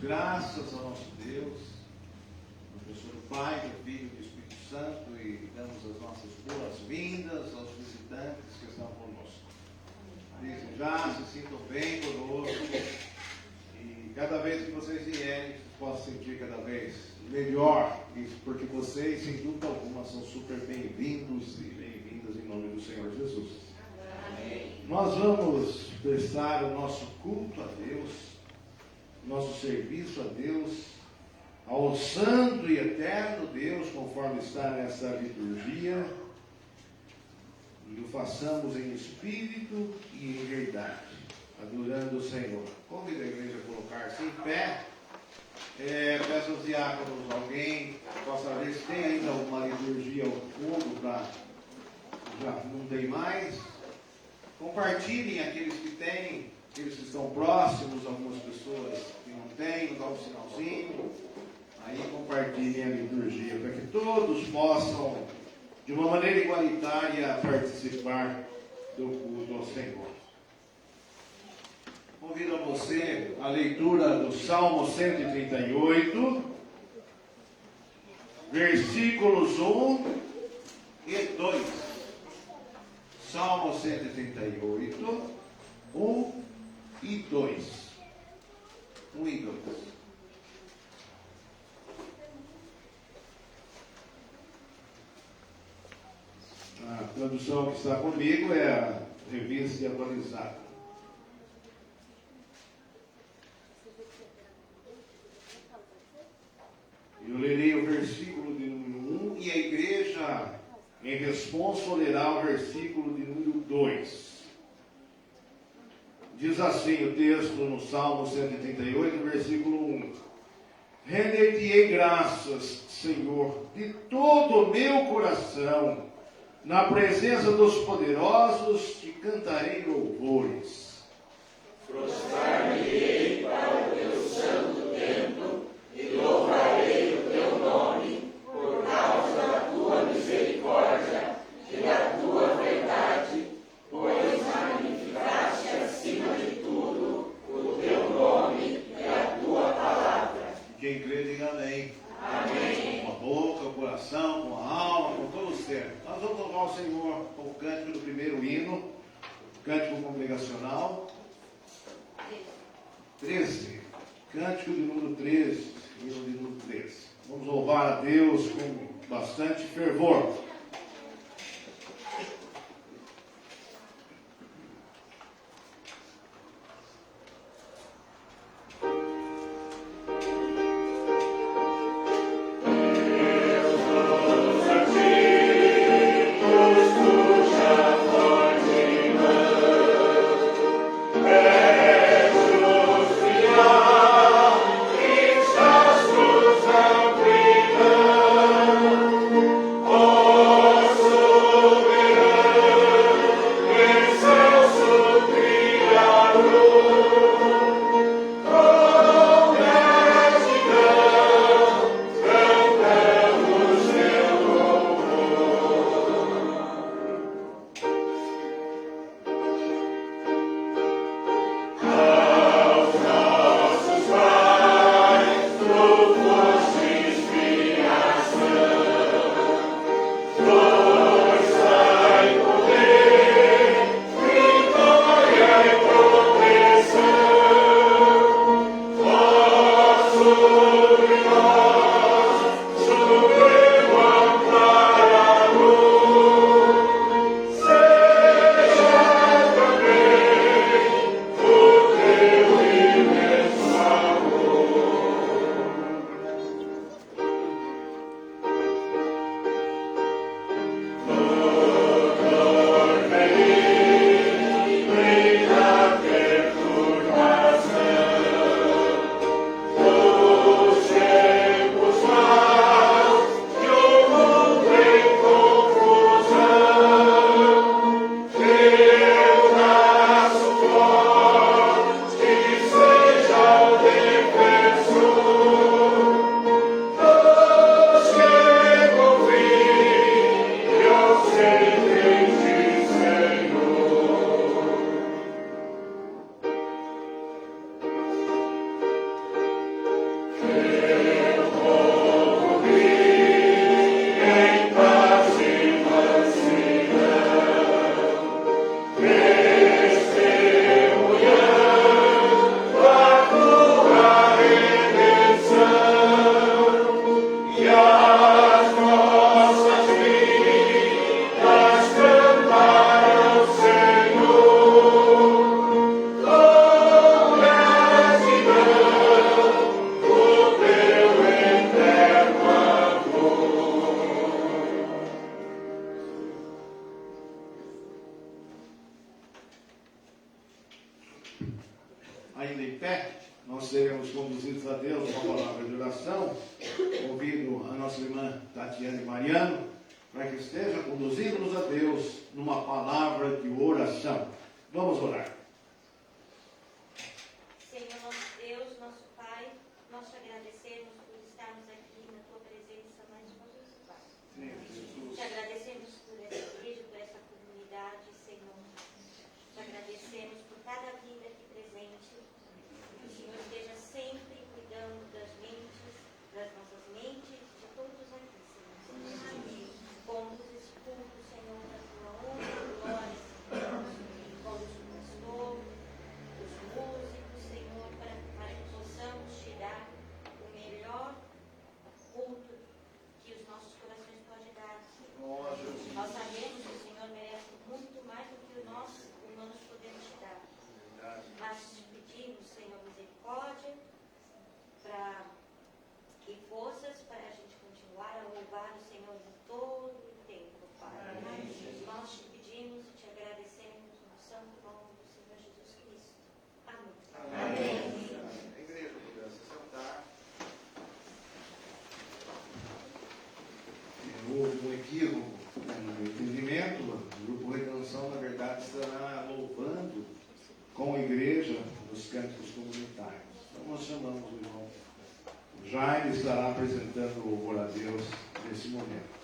graças ao nosso Deus, na pessoa do Pai, do Filho e do Espírito Santo, e damos as nossas boas-vindas aos visitantes que estão conosco. Desde já se sintam bem conosco e cada vez que vocês vierem, vocês possam sentir cada vez melhor, porque vocês, sem dúvida alguma, são super bem-vindos e bem-vindas em nome do Senhor Jesus. Amém. Nós vamos prestar o nosso culto a Deus, nosso serviço a Deus, ao santo e eterno Deus, conforme está nessa liturgia, e o façamos em espírito e em verdade, adorando o Senhor. Convido a igreja a colocar-se em pé. Peço aos diáconos, alguém possa ver se tem ainda uma liturgia ao fundo, já não tem mais. Compartilhem aqueles que têm, aqueles que estão próximos, algumas pessoas que não têm, dá um sinalzinho. Aí compartilhem a liturgia, para que todos possam, de uma maneira igualitária, participar do culto ao Senhor. Convido a você a leitura do Salmo 138, versículos 1 e 2. Salmo 138, 1 e 2. 1 e 2. A tradução que está comigo é a Revista e Atualizada. Eu lerei o versículo de número 1 e a igreja, em resposta, lerá o versículo de número 2. Diz assim o texto no Salmo 138, versículo 1. Render-te-ei graças, Senhor, de todo o meu coração. Na presença dos poderosos te cantarei louvores. Prostrar-me-ei para o teu santo templo e louvarei o teu nome por causa da tua misericórdia e da tua verdade, pois magnificaste acima de tudo o teu nome e a tua palavra. Quem crê, diga amém. Amém. Com a boca, o coração, com a alma, com todo o ser. Nós vamos louvar o Senhor com o cântico do primeiro hino, cântico congregacional 13. Cântico de número 13, hino de número 13. Vamos louvar a Deus com bastante fervor. Oh sermos conduzidos a Deus com a palavra de oração, convido a nossa irmã Tatiane Mariano para que esteja conduzindo-nos a Deus numa palavra de oração. Vamos orar. Senhor nosso Deus, nosso Pai, nós te agradecemos por estarmos aqui na tua presença mais uma vez, Pai. Te agradecemos por essa igreja, por essa comunidade, Senhor. Te agradecemos por cada vida aqui presente. Que o Senhor esteja sempre cuidando das nossas mentes, de todos aqui, Senhor. Amém. Conduz esse culto, Senhor, da tua honra e glória, Senhor. Conduz o pastor, os músicos, Senhor, para que possamos te dar o melhor culto que os nossos corações podem dar, Senhor. Nós sabemos que o Senhor merece muito mais do que nós humanos podemos te dar. Mas te pedimos, Senhor, misericórdia e forças para a gente continuar a louvar o Senhor de todo o tempo, Pai. Nós te pedimos e te agradecemos no santo nome do Senhor Jesus Cristo. Amém. A igreja poderá se sentar. Houve um equívoco no entendimento. O grupo Redenção, na verdade, estará louvando com a igreja os cânticos comunitários. Então nós chamamos o irmão Jaime, estará apresentando o louvor a Deus nesse momento.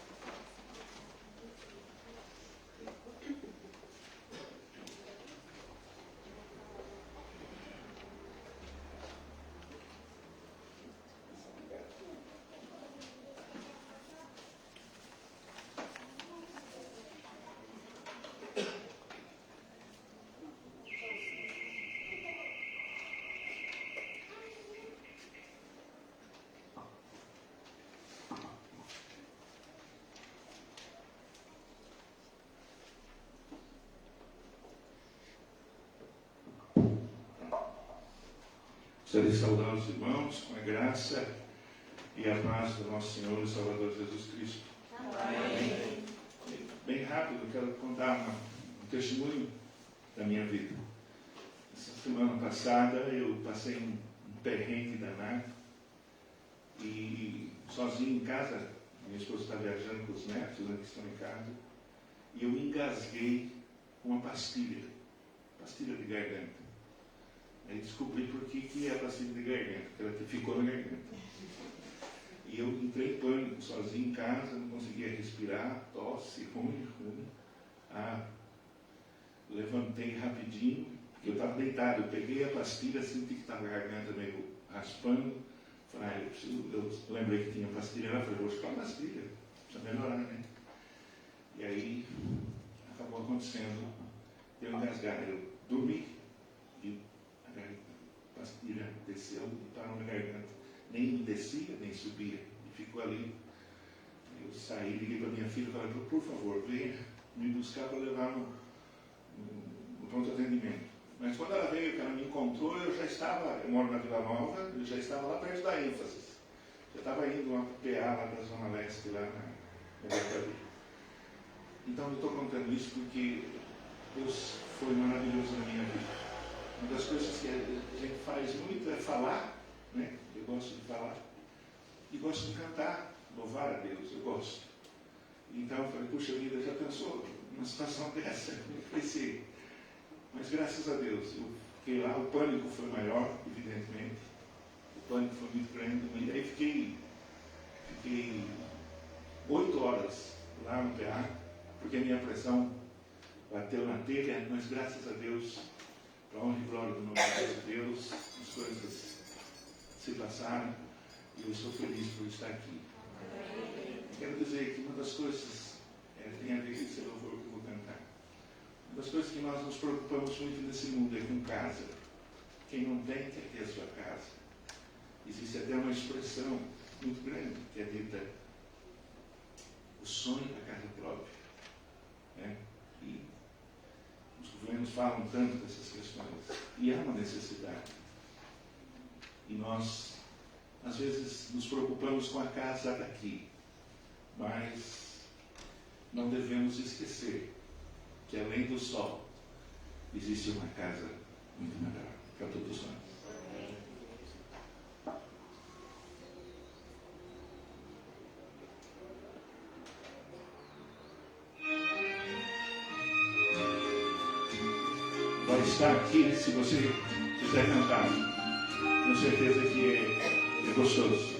Gostaria de saudar os irmãos com a graça e a paz do nosso Senhor e Salvador Jesus Cristo. Amém. Bem rápido, quero contar um testemunho da minha vida. Essa semana passada eu passei um perrengue danado e sozinho em casa, minha esposa está viajando com os netos, que estão em casa, e eu engasguei com uma pastilha de garganta. Aí descobri por que é a pastilha de garganta, porque ela ficou na garganta. E eu entrei em pânico, sozinho em casa, não conseguia respirar, tosse, ruim. Levantei rapidinho, porque eu estava deitado, eu peguei a pastilha, senti que estava a garganta meio raspando. Falei, eu lembrei que tinha pastilha lá, falei, vou buscar uma pastilha, precisa melhorar, né? E aí acabou acontecendo, eu engasgar, eu dormi. A pastilha desceu e parou na garganta. Nem descia, nem subia. E ficou ali. Eu saí, liguei para minha filha e falei, por favor, venha me buscar para levar no pronto atendimento. Mas quando ela veio, que ela me encontrou, eu moro na Vila Nova, eu já estava lá perto da ênfase. Já estava indo uma PA lá da Zona Leste, lá na Bertali. Então eu estou contando isso porque Deus foi maravilhoso na minha vida. Uma das coisas que a gente faz muito é falar, né? Eu gosto de falar. E gosto de cantar, louvar a Deus, eu gosto. Então eu falei, puxa vida, já pensou numa situação dessa? Eu pensei. Mas graças a Deus, eu fiquei lá, o pânico foi maior, evidentemente. O pânico foi muito grande. E aí fiquei 8 horas lá no PA, porque a minha pressão bateu na telha, mas graças a Deus, para a honra e glória do nome de Deus, as coisas se passaram e eu estou feliz por estar aqui. Quero dizer que uma das coisas tem a ver com esse louvor que eu vou cantar. Uma das coisas que nós nos preocupamos muito nesse mundo é com casa. Quem não tem, quer ter a sua casa. Existe até uma expressão muito grande que é dita o sonho da casa própria. Né? E os governos falam tanto dessas questões. E há uma necessidade. E nós, às vezes, nos preocupamos com a casa daqui. Mas não devemos esquecer que, além do sol, existe uma casa muito melhor para todos nós. está aqui, se você quiser cantar, tenho certeza que é gostoso.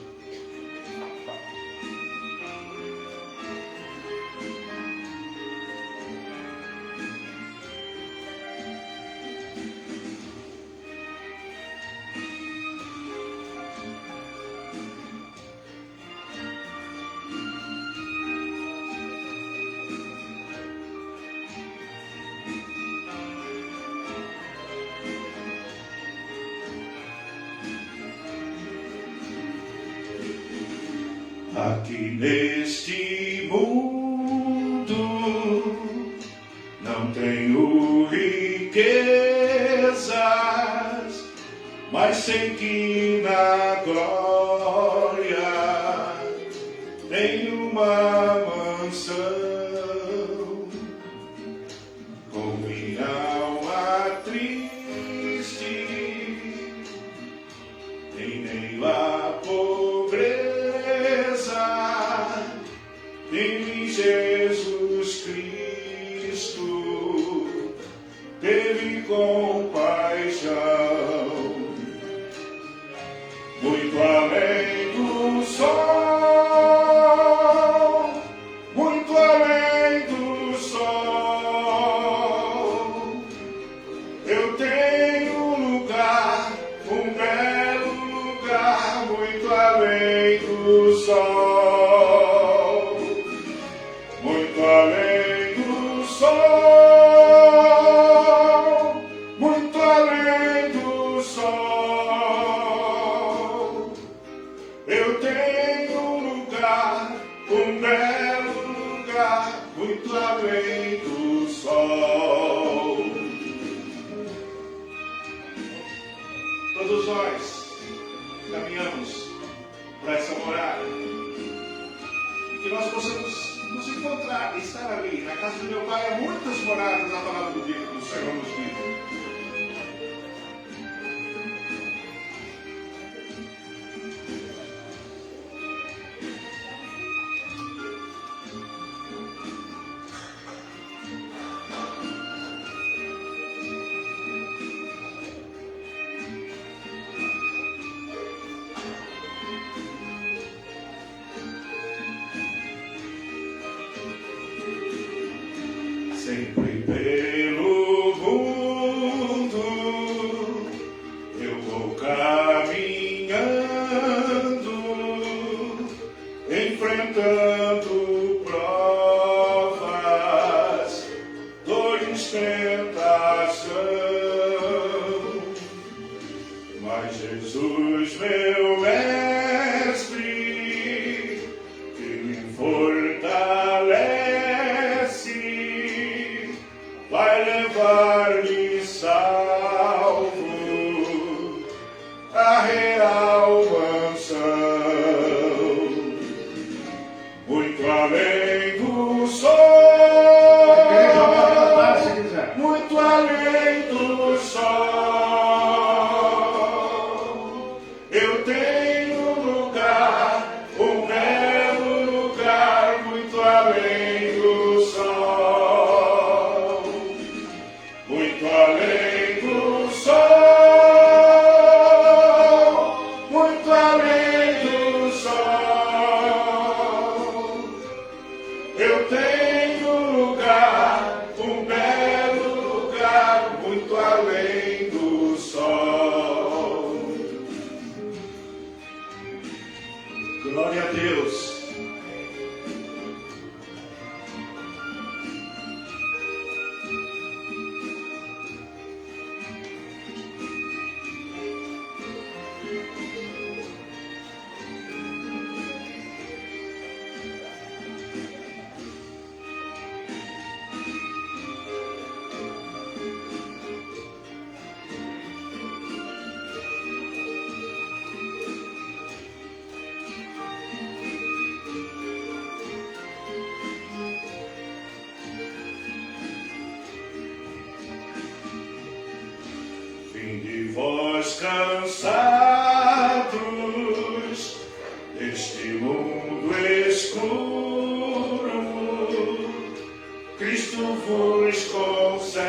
Aqui neste mundo não tenho riquezas, mas sei que na glória tenho uma mansão. Com minha alma triste, em meio à pobreza, em Jesus Cristo teve compaixão, muito além do sol, muito além do sol. Eu tenho um lugar, um belo lugar, muito além do sol. Muito além do sol, muito além do sol, eu tenho um lugar, um belo lugar, muito além do sol. Todos nós caminhamos para essa morada e que nós possamos nos encontrar, estar ali. Na casa do meu pai há muitas moradas, na palavra do dia que o Senhor nos diz. Sempre pelo mundo eu vou caminhando, enfrentando provas, dores, tentação. Mas Jesus, meu mestre, que me fortalece, vai levar-me salvo à real mansão, muito além do sol, muito além do sol. Eu tenho um lugar, um belo lugar, muito além do sol, muito além do sol, muito além do sol. Eu tenho um lugar, um belo lugar, muito além do sol. Glória a Deus. Vinde vós cansados deste mundo escuro, Cristo vos concede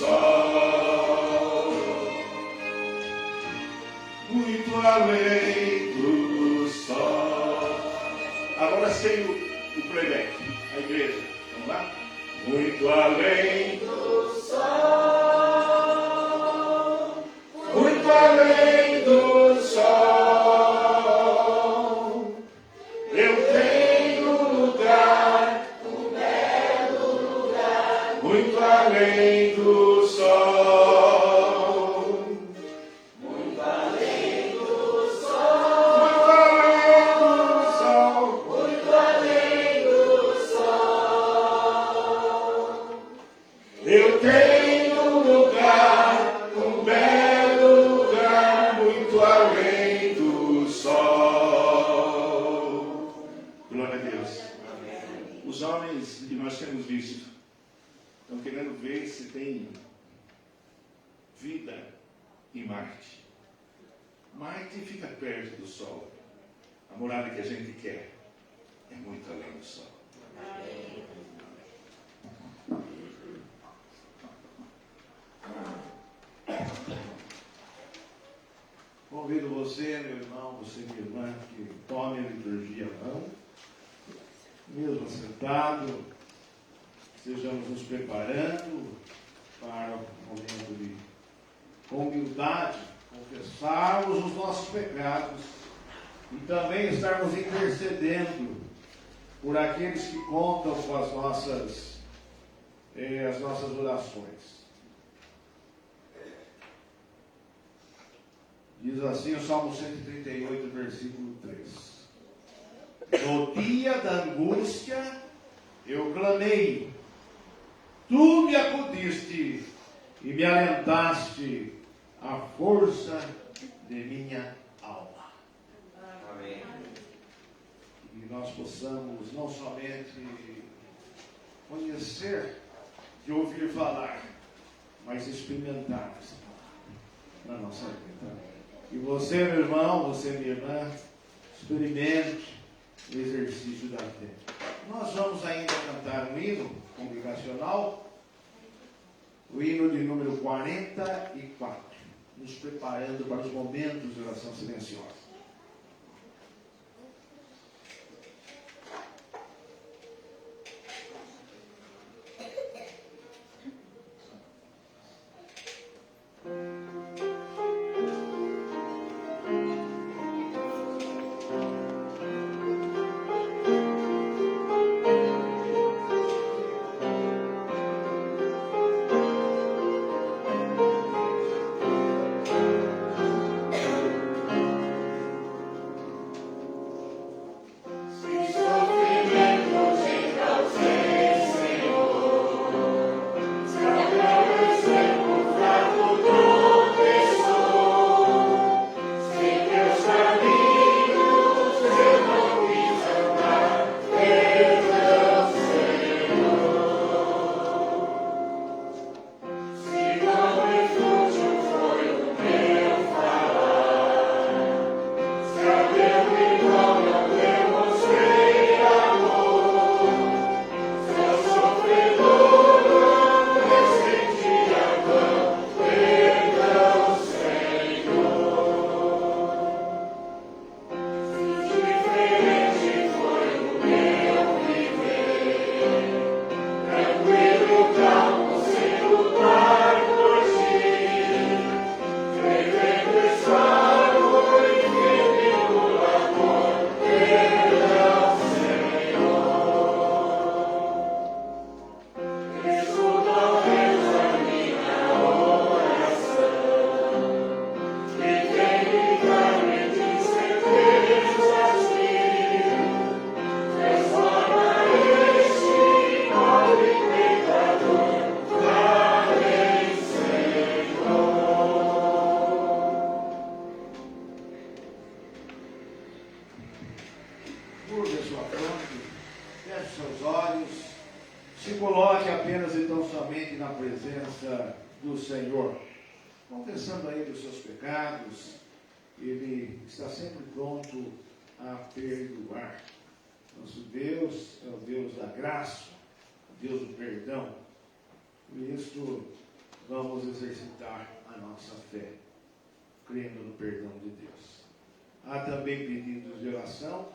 sol, muito além do sol. Agora sem o playback, a igreja, vamos lá? Muito além do sol, muito além do sol, eu tenho lugar, um belo lugar, muito além do sol, muito além do sol, muito além do sol, eu tenho lugar, um belo lugar, muito além do sol. Glória a Deus. Os homens que nós temos visto estão querendo ver se tem vida em Marte. Marte fica perto do Sol. A morada que a gente quer é muito além do Sol. Convido você, meu irmão, você, minha irmã, que tome a liturgia à mão, mesmo sentado, estejamos nos preparando para o momento de, com humildade, confessarmos os nossos pecados e também estarmos intercedendo por aqueles que contam com as nossas orações. Diz assim o Salmo 138, versículo 3. No dia da angústia eu clamei, tu me acudiste e me alentaste a força de minha alma. Amém. E nós possamos não somente conhecer, de ouvir falar, mas experimentar essa palavra na nossa vida. E você, meu irmão, você, minha irmã, experimente o exercício da fé. Nós vamos ainda cantar um hino congregacional, o hino de número 44, nos preparando para os momentos de oração silenciosa. Confessando a Ele os seus pecados, Ele está sempre pronto a perdoar. Nosso Deus é o Deus da graça, o Deus do perdão. Por isso, vamos exercitar a nossa fé, crendo no perdão de Deus. Há também pedidos de oração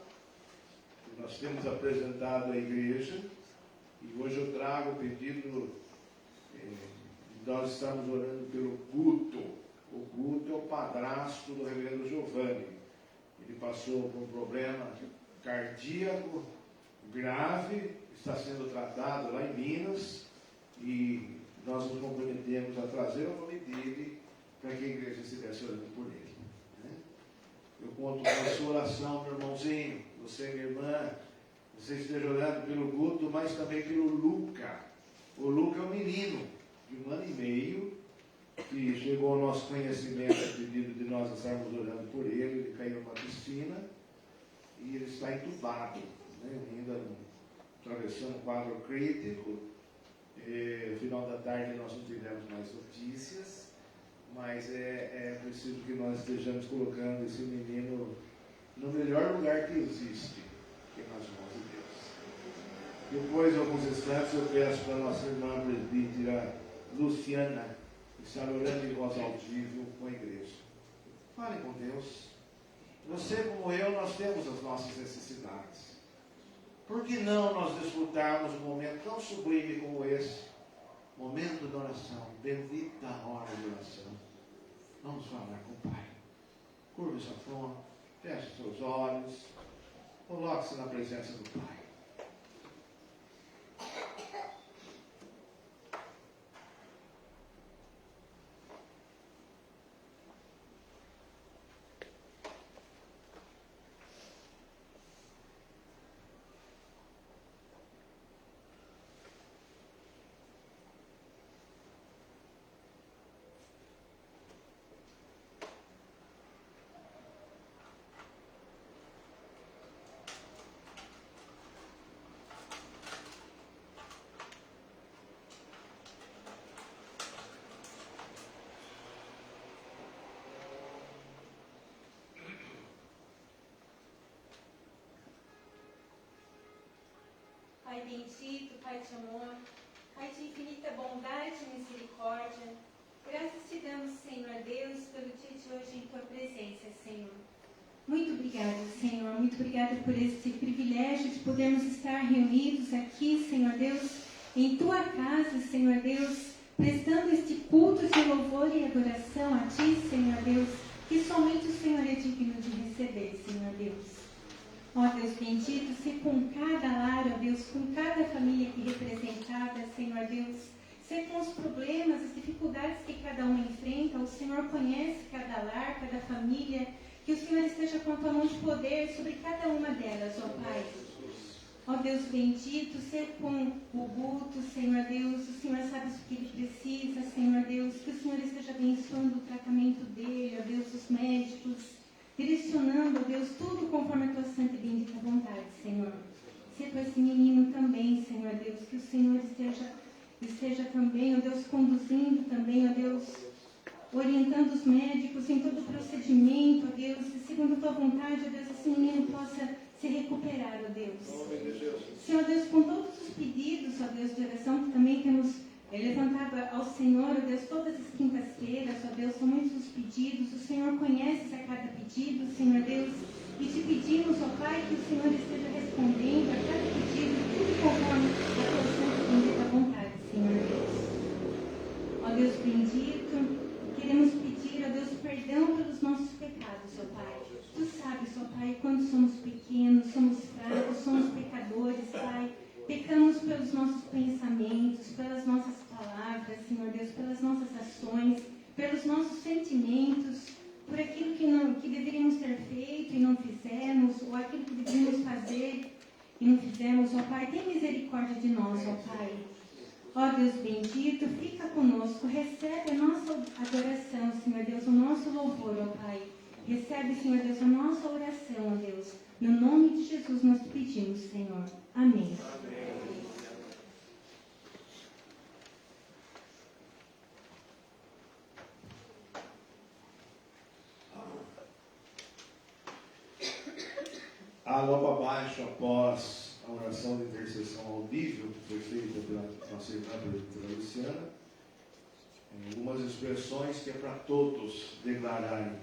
que nós temos apresentado à igreja, e hoje eu trago o pedido, nós estamos orando pelo Guto. O Guto é o padrasto do reverendo Giovanni. Ele passou por um problema cardíaco grave, está sendo tratado lá em Minas, e nós nos comprometemos a trazer o nome dele para que a igreja estivesse orando por ele. Né? Eu conto com a sua oração, meu irmãozinho, você, minha irmã, você esteja orando pelo Guto, mas também pelo Luca. O Luca é um menino de 1 ano e meio, que chegou ao nosso conhecimento a pedido de nós estarmos orando por ele. Ele caiu numa piscina e ele está entubado, né? Ainda atravessando um quadro crítico. No final da tarde nós não tivemos mais notícias, mas é preciso que nós estejamos colocando esse menino no melhor lugar que existe, que é nas mãos de Deus. Depois, em alguns instantes, eu peço para a nossa irmã presbítera Luciana estar orando em voz audível com a igreja. Fale com Deus. Você, como eu, nós temos as nossas necessidades. Por que não nós desfrutarmos um momento tão sublime como esse? Momento de oração. Bendita a hora de oração. Vamos falar com o Pai. Curva sua fronte, feche seus olhos, coloque-se na presença do Pai. Pai bendito, Pai de amor, Pai de infinita bondade e misericórdia, graças te damos, Senhor Deus, pelo dia de hoje em tua presença, Senhor. Muito obrigada, Senhor, muito obrigada por esse privilégio de podermos estar reunidos aqui, Senhor Deus, em tua casa, Senhor Deus, prestando este culto de louvor e adoração a ti, Senhor Deus, que somente o Senhor é digno de receber, Senhor Deus. Ó Deus bendito, se com cada lar, ó Deus, com cada família aqui representada, Senhor Deus, se com os problemas, as dificuldades que cada um enfrenta, o Senhor conhece cada lar, cada família, que o Senhor esteja com a tua mão de poder sobre cada uma delas, ó Pai. Ó Deus bendito, se com o Guto, Senhor Deus, o Senhor sabe o que ele precisa, Senhor Deus, que o Senhor esteja abençoando o tratamento dele, ó Deus, os médicos, direcionando, ó Deus, tudo conforme a tua santa e bendita vontade, Senhor. Se com esse menino também, Senhor Deus, que o Senhor esteja também, ó Deus, conduzindo também, ó Deus, orientando os médicos em todo o procedimento, ó Deus, e segundo a tua vontade, ó Deus, esse menino possa se recuperar, ó Deus. Senhor Deus, com todos os pedidos, ó Deus, de oração que também temos levantado ao Senhor, ó Deus, todas as quintas-feiras, ó Deus, são muitos os pedidos, o Senhor conhece a cada pedido, Senhor Deus, e te pedimos, ó Pai, que o Senhor esteja respondendo a cada pedido, tudo conforme a tua santa e bendita vontade, Senhor Deus. Ó Deus bendito, queremos pedir, ó Deus, perdão pelos nossos pecados, ó Pai. Tu sabes, ó Pai, quando somos pequenos, somos fracos, somos pecadores, Pai. Pecamos pelos nossos pensamentos, pelas nossas palavras, Senhor Deus, pelas nossas ações, pelos nossos sentimentos, por aquilo que deveríamos ter feito e não fizemos, ou aquilo que deveríamos fazer e não fizemos, ó Pai. Tem misericórdia de nós, ó Pai. Ó Deus bendito, fica conosco, recebe a nossa adoração, Senhor Deus, o nosso louvor, ó Pai. Recebe, Senhor Deus, a nossa oração, ó Deus. No nome de Jesus nós pedimos, Senhor. Amém. Há logo abaixo, após a oração de intercessão audível, que foi feita pela nossa irmã, pela Luciana, expressões que é para todos declararem.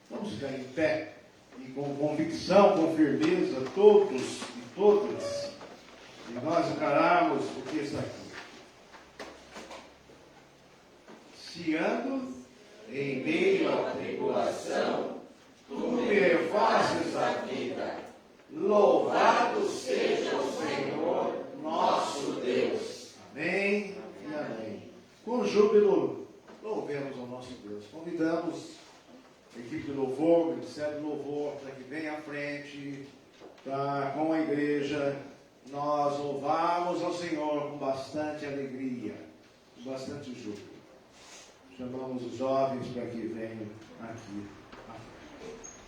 Vamos ficar em pé e com convicção, com firmeza, todos e todas, e nós encararmos o que está aqui. Se ando em meio à tribulação, tu me refazes a vida. Louvado seja o Senhor, nosso Deus. Amém e amém. Com júbilo, louvemos ao nosso Deus. Convidamos a equipe de louvor, o Ministério de Louvor, para que venha à frente, tá, com a igreja. Nós louvamos ao Senhor com bastante alegria, com bastante júbilo. Chamamos os jovens para que venham aqui à frente.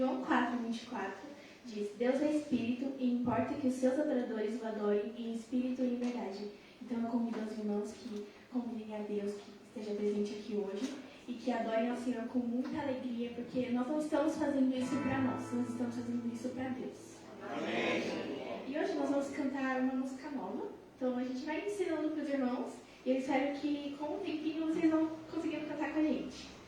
João 4:24 diz: Deus é espírito e importa que os seus adoradores o adorem em espírito e em verdade. Então eu convido os irmãos que convidem a Deus que esteja presente aqui hoje e que adorem ao Senhor com muita alegria, porque nós não estamos fazendo isso para nós estamos fazendo isso para Deus. Amém. E hoje nós vamos cantar uma música nova, então a gente vai ensinando para os irmãos e eu espero que com o tempinho vocês vão conseguindo cantar com a gente.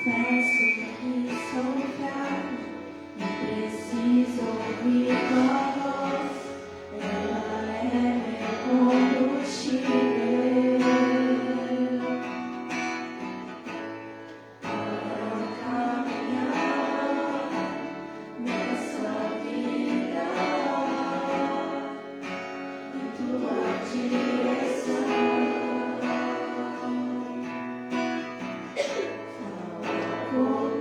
Confesso que sou fraco e preciso ouvir tua voz. Ela é meu combustível para caminhar nessa vida em tua direção. Oh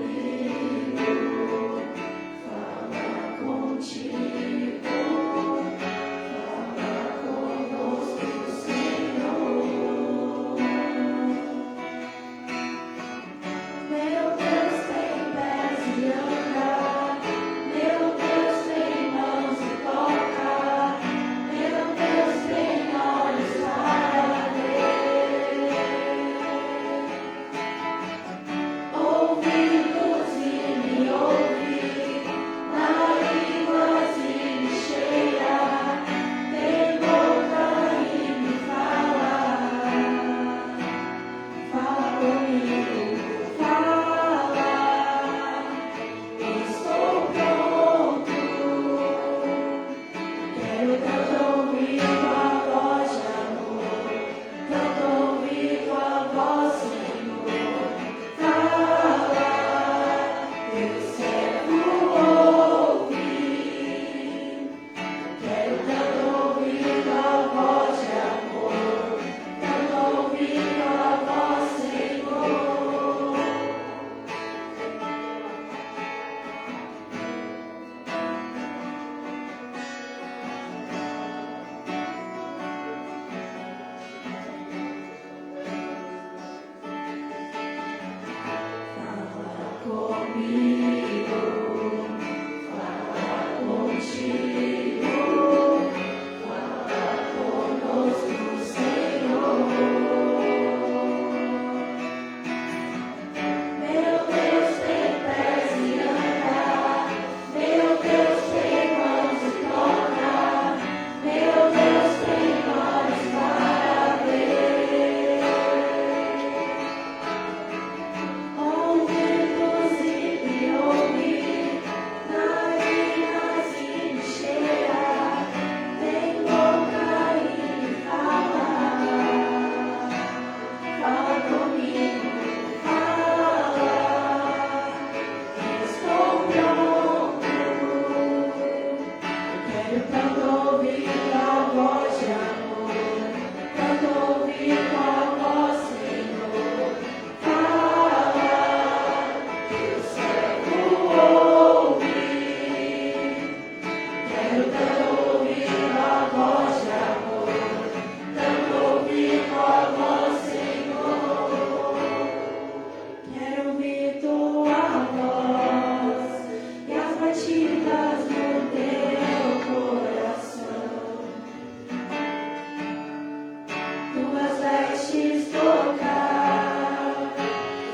antes tocar,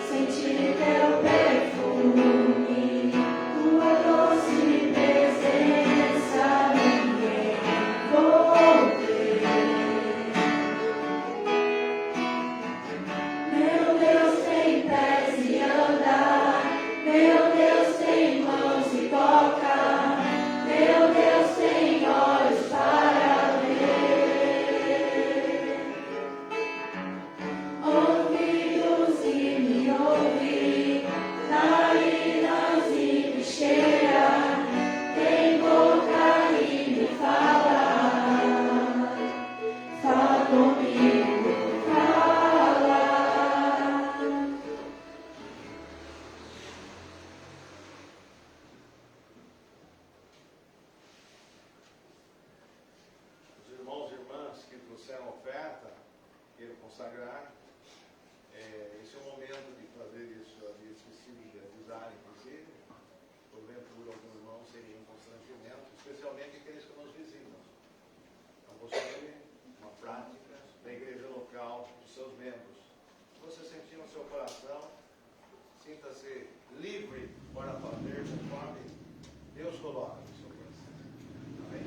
sentir teu perfume, tua doce presença me envolver. Meu Deus tem pés e anda, meu Deus tem mãos e toca, meu Deus tem olhos para ver, ouvidos e me ouve, narinas e me cheira, tem boca e me fala, fala comigo, fala. Os irmãos e irmãs que trouxeram oferta, queiram consagrar, esse é o momento de fazer isso. Eu havia esquecido de avisar, inclusive, porventura algum irmão seria um constrangimento, especialmente aqueles que nos vizinham. Então, você, uma prática da igreja local, dos seus membros. Se você sentir no seu coração, sinta-se livre para fazer conforme Deus coloca no seu coração. Amém?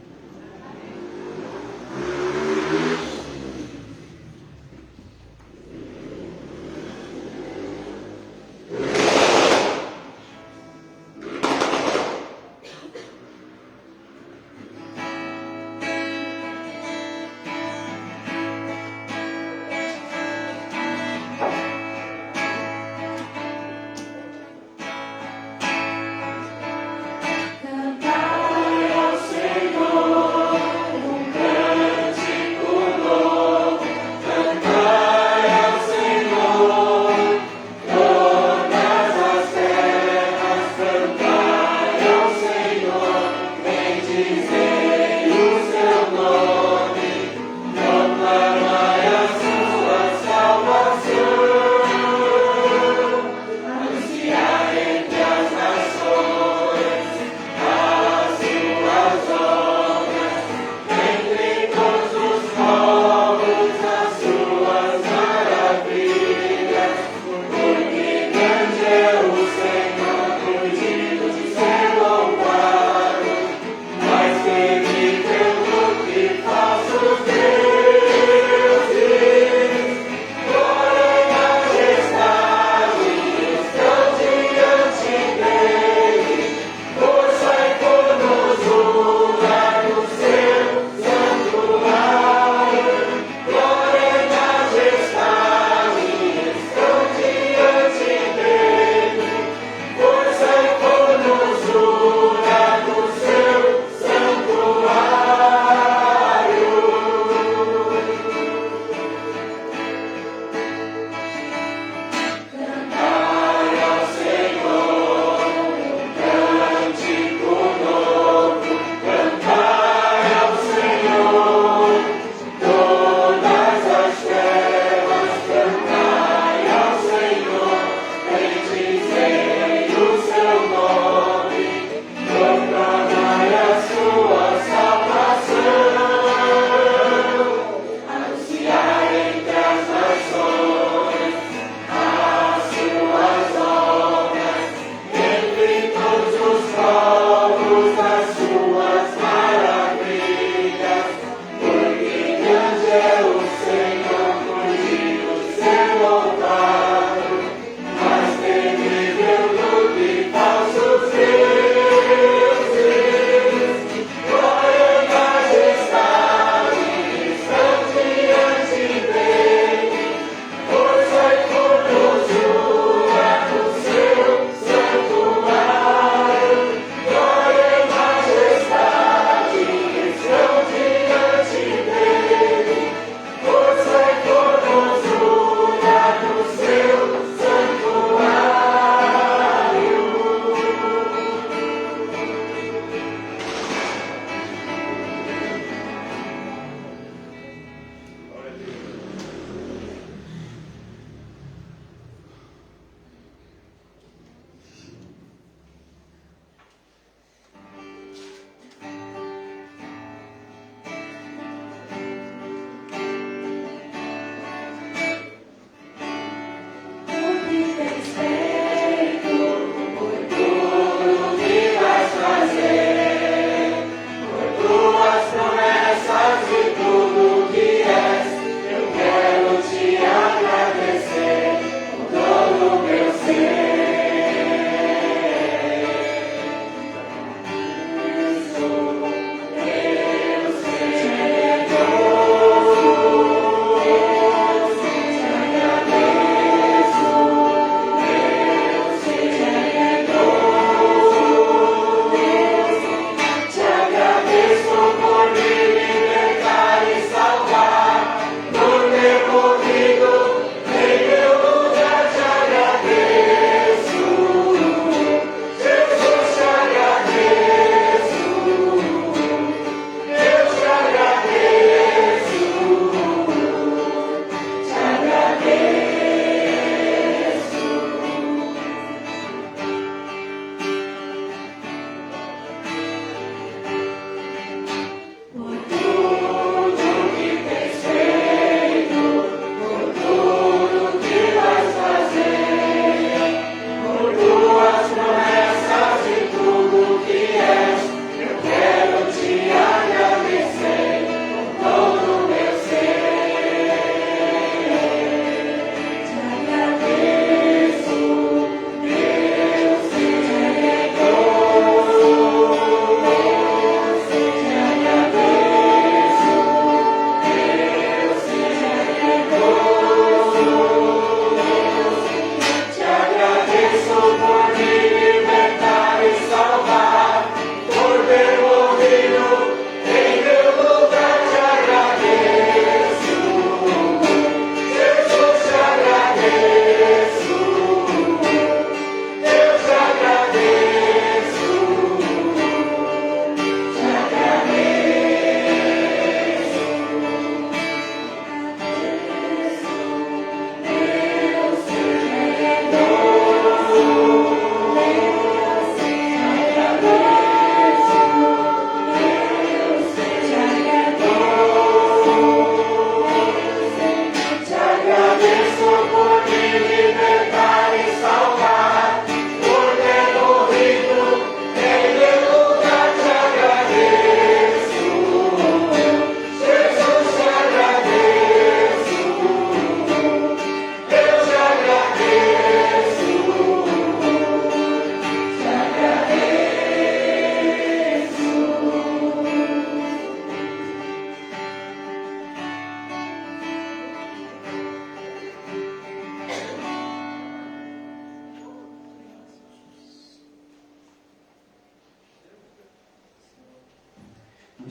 Cantar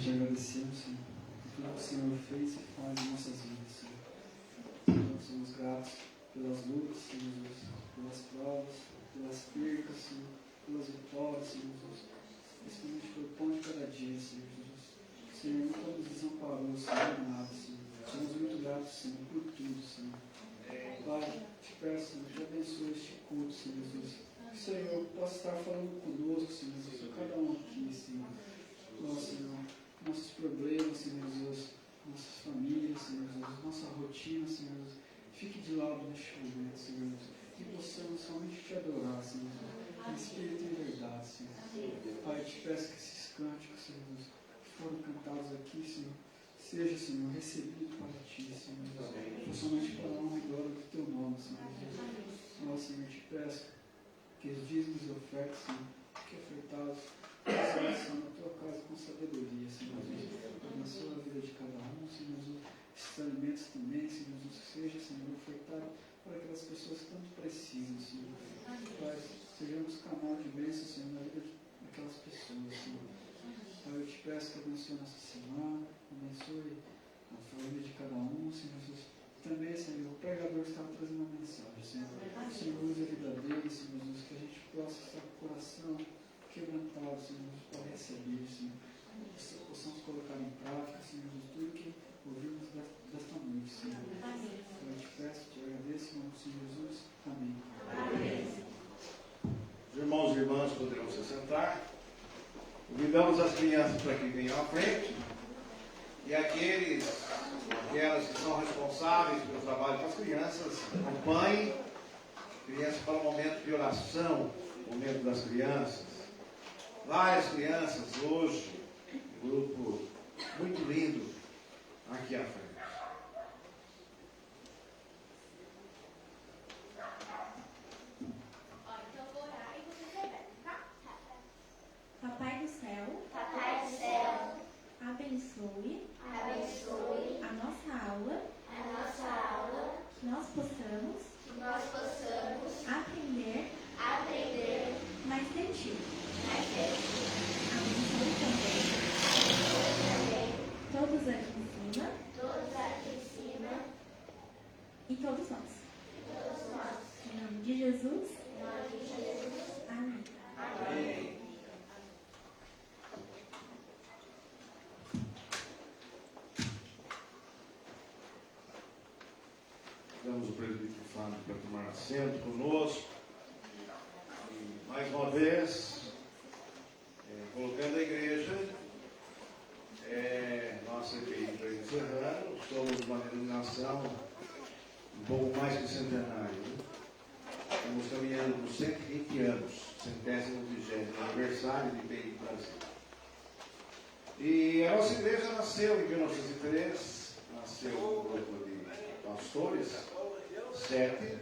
te agradecemos, Senhor, por tudo que o Senhor fez e faz em nossas vidas, Senhor. Senhor, somos gratos pelas lutas, Senhor Jesus, pelas provas, pelas percas, Senhor, pelas vitórias, Senhor Jesus. Principalmente pelo pão de cada dia, Senhor Jesus. O Senhor nunca nos desamparou, Senhor, de nada, Senhor. Somos muito gratos, Senhor, por tudo, Senhor. Pai, te peço, Senhor, que abençoe este culto, Senhor Jesus. Que o Senhor possa estar falando conosco, Senhor Jesus, cada um aqui, Senhor. Senhor, nossos problemas, Senhor Jesus, nossas famílias, Senhor Jesus, nossa rotina, Senhor Jesus. Fique de lado neste momento, Senhor Jesus. Que possamos somente te adorar, Senhor Jesus, em espírito e em verdade, Senhor. Pai, te peço que esses cânticos, Senhor Jesus, que foram cantados aqui, Senhor, seja, Senhor, recebido para ti, Senhor Jesus. Somente para a honra e glória do teu nome, Senhor Jesus. Nós, Senhor, te peço que os dízimos e ofertas, Senhor, que ofertados, possam na tua casa com sabedoria, Senhor Jesus. Abençoa a vida de cada um, Senhor Jesus. Esses alimentos também, Senhor Jesus, que seja, Senhor, ofertado para aquelas pessoas que tanto precisam, Senhor. Pai, sejamos canal de bênção, Senhor, na vida daquelas pessoas, Senhor. Pai, eu te peço que abençoe nossa semana, abençoe a família de cada um, Senhor Jesus. Também, Senhor, o pregador estava trazendo uma mensagem, Senhor. O Senhor use a vida dele, Senhor Jesus, que a gente possa estar com o coração quebrantado, Senhor Jesus, para receber, Senhor. Que possamos colocar em prática, Senhor Jesus, tudo que ouvimos desta noite, Senhor. Eu te peço, te agradeço, em nome do Senhor Jesus. Amém. Os irmãos e irmãs poderão se sentar. Convidamos as crianças para que venham à frente. E aquelas que são responsáveis pelo trabalho com as crianças, acompanhem crianças para o momento de oração, o momento das crianças. Várias crianças hoje, um grupo muito lindo aqui à frente. Então vou orar e vocês repetem, tá? Papai do céu, Papai do céu, abençoe abençoe a nossa aula, que nós possamos que nós possamos aprender aprender mais de ti. mais cedo. Abençoe também todos aqui em cima Todos aqui em cima, e todos nós. todos nós. Em nome de Jesus. Em nome de Jesus. Amém. Amém. Damos o presbítero Fábio para tomar assento conosco. E, mais uma vez, colocando a igreja, nossa igreja encerrando, somos uma denominação um pouco mais que centenário. Estamos caminhando por 120 anos, 120º aniversário de PI Brasil. E a nossa igreja nasceu em 1903, nasceu um grupo de pastores, 7,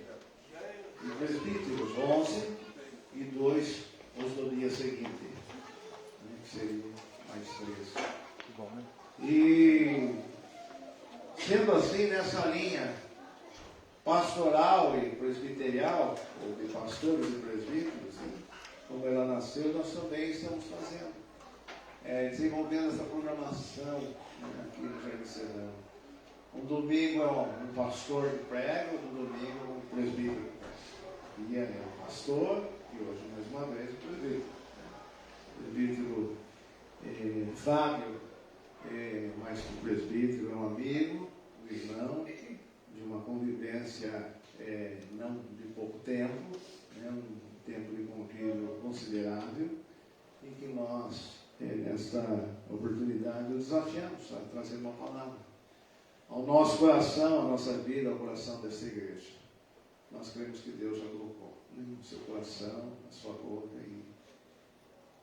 e presbíteros, 11, e 2 no dia seguinte, que seriam mais 3. E, sendo assim, nessa linha pastoral e presbiterial, ou de pastores e presbíteros, como ela nasceu, nós também estamos fazendo, desenvolvendo essa programação aqui no Jardim Serrano. Um domingo é um pastor que prega, outro domingo é um presbítero que prega. E é um pastor, e hoje mais uma vez o presbítero. O presbítero Fábio, mais que presbítero, é um amigo, um irmão, de uma convivência não de pouco tempo, um tempo de convívio considerável, em que nós, nesta oportunidade, o desafiamos a trazer uma palavra ao nosso coração, à nossa vida, ao coração dessa igreja. Nós cremos que Deus já colocou no seu coração, na sua boca, e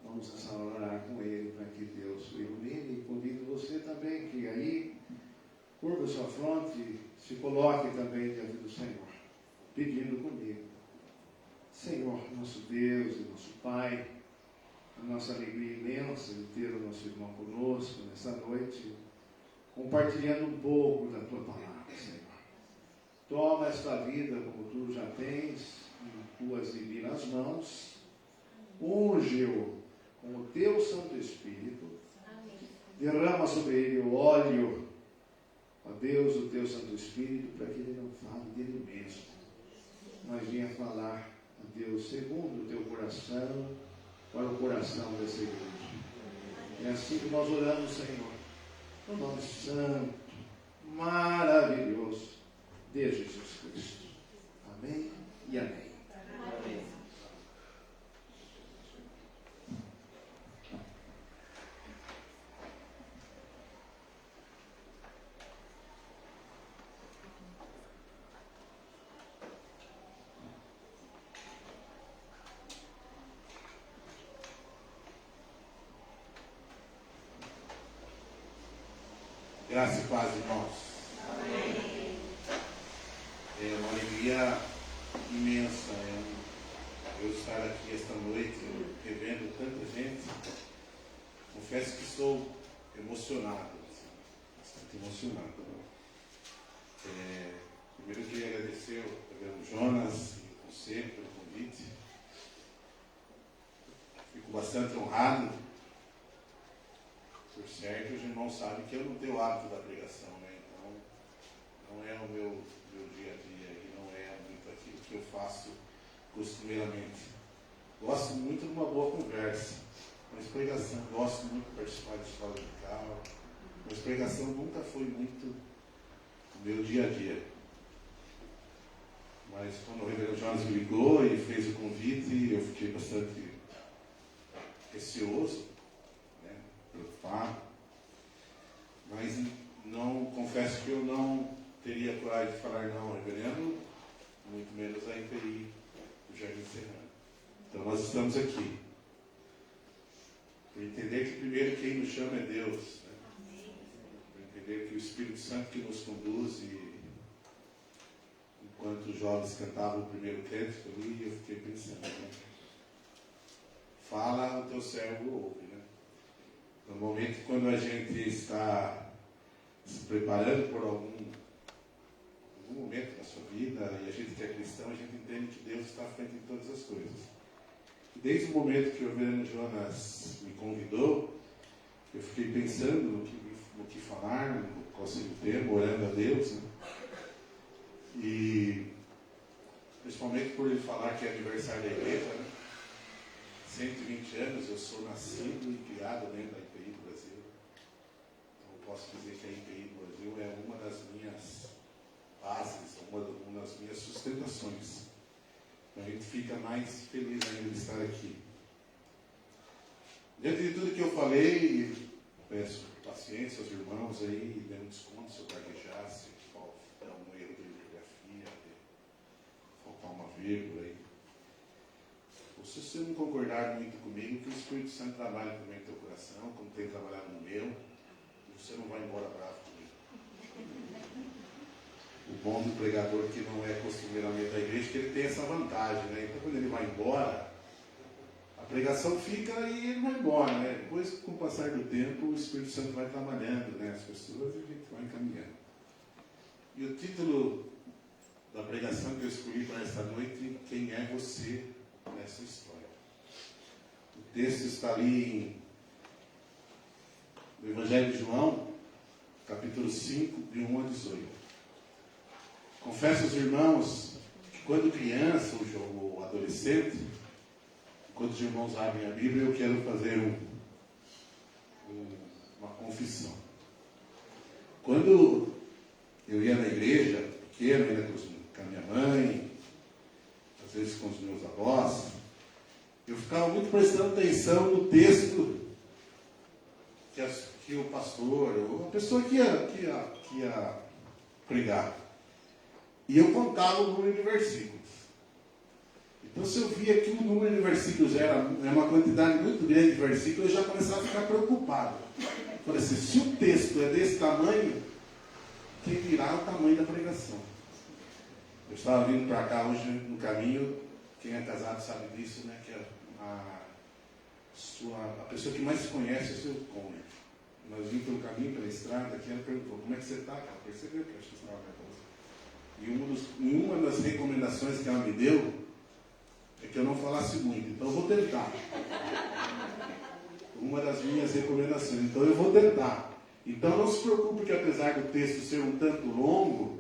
vamos orar com Ele para que Deus o ilumine. E convido você também que aí, curva sua fronte, se coloque também diante do Senhor, pedindo comigo. Senhor, nosso Deus e nosso Pai, a nossa alegria imensa de ter o nosso irmão conosco nesta noite, compartilhando um pouco da Tua palavra, Senhor. Toma esta vida como Tu já tens em Tuas divinas mãos, unge-o com o Teu Santo Espírito, Derrama sobre ele o óleo, ó Deus, o teu Santo Espírito, para que ele não fale dele mesmo, mas venha falar, ó Deus, segundo o teu coração, para o coração dessa igreja. É assim que nós oramos, Senhor, no nome santo, maravilhoso de Jesus Cristo. Amém e amém. Amém. Graça e paz, irmãos. Amém. É uma alegria imensa eu estar aqui esta noite, revendo tanta gente. Confesso que estou emocionado, bastante emocionado. Primeiro eu queria agradecer ao reverendo Jonas e ao você pelo convite. Fico bastante honrado. Por certo, os irmãos sabem que eu não tenho o hábito da pregação, né? Então, não é o meu dia a dia e não é muito aquilo que eu faço costumeiramente. Gosto muito de uma boa conversa, mas pregação, gosto muito de participar de escola musical, mas pregação nunca foi muito o meu dia a dia. Mas quando o reverendo Jonas me ligou e fez o convite, eu fiquei bastante receoso, preocupado, mas não, confesso que eu não teria coragem de falar não ao reverendo, muito menos a IPI do Jardim Serrano. Então nós estamos aqui por entender que primeiro quem nos chama é Deus, né? Por entender que o Espírito Santo que nos conduz, e enquanto os jovens cantavam o primeiro cântico ali, eu fiquei pensando, né? Fala, o teu servo ouve, né? Normalmente, quando a gente está se preparando por algum momento da sua vida e a gente que é cristão, a gente entende que Deus está à frente de todas as coisas. Desde o momento que o reverendo Jonas me convidou, eu fiquei pensando no que falar, qual seria o tema, orando a Deus, né? E principalmente por ele falar que é aniversário da igreja, né? 120 anos, eu sou nascido e criado dentro da IPI do Brasil. Então, eu posso dizer que a IPI do Brasil é uma das minhas bases, uma das minhas sustentações. Então, a gente fica mais feliz ainda de estar aqui. Diante de tudo que eu falei, peço paciência aos irmãos aí, dê um desconto se eu gaguejar, se faltar um erro de ortografia, faltar uma vírgula aí. Se você não concordar muito comigo, que o Espírito Santo trabalha também no teu coração, como tem trabalhado no meu, você não vai embora bravo comigo. O bom do pregador que não é costumeiramente da igreja, que ele tem essa vantagem, né? Então, quando ele vai embora, a pregação fica e ele vai embora, né? Depois, com o passar do tempo, o Espírito Santo vai trabalhando, né? As pessoas, e a gente vai encaminhando. E o título da pregação que eu escolhi para esta noite, quem é você nessa história? O texto está ali no Evangelho de João, capítulo 5, de 1 a 18. Confesso aos irmãos que quando criança ou adolescente, enquanto os irmãos abrem a Bíblia, eu quero fazer uma confissão. Quando eu ia na igreja, pequeno, ainda com a minha mãe, às vezes com os meus avós, eu ficava muito prestando atenção no texto que o pastor, ou a pessoa que ia pregar. E eu contava o número de versículos. Então, se eu via que o número de versículos era uma quantidade muito grande de versículos, eu já começava a ficar preocupado. Falei assim, se o texto é desse tamanho, quem dirá o tamanho da pregação? Eu estava vindo para cá hoje no caminho, quem é casado sabe disso, né? Que a pessoa que mais se conhece é o seu cônjuge. Nós vimos pelo caminho, pela estrada, aqui ela perguntou, como é que você está? Ela percebeu que eu acho que estava nervosa. E uma das recomendações que ela me deu é que eu não falasse muito, então eu vou tentar. uma das minhas recomendações. Então eu vou tentar. Então não se preocupe que apesar do texto ser um tanto longo,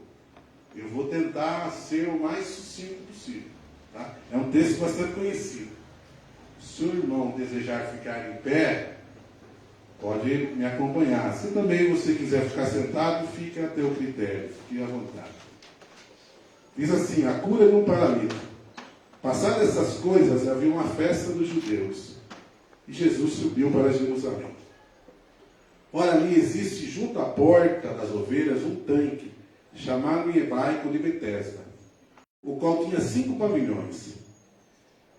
eu vou tentar ser o mais sucinto possível. Tá? É um texto bastante conhecido. Se o irmão desejar ficar em pé, pode me acompanhar. Se também você quiser ficar sentado, fique a teu critério. Fique à vontade. Diz assim, a cura de um paralítico. Passadas essas coisas, havia uma festa dos judeus. E Jesus subiu para Jerusalém. Ora, ali existe junto à porta das ovelhas um tanque, chamado em hebraico de Betesda, o qual tinha 5 pavilhões.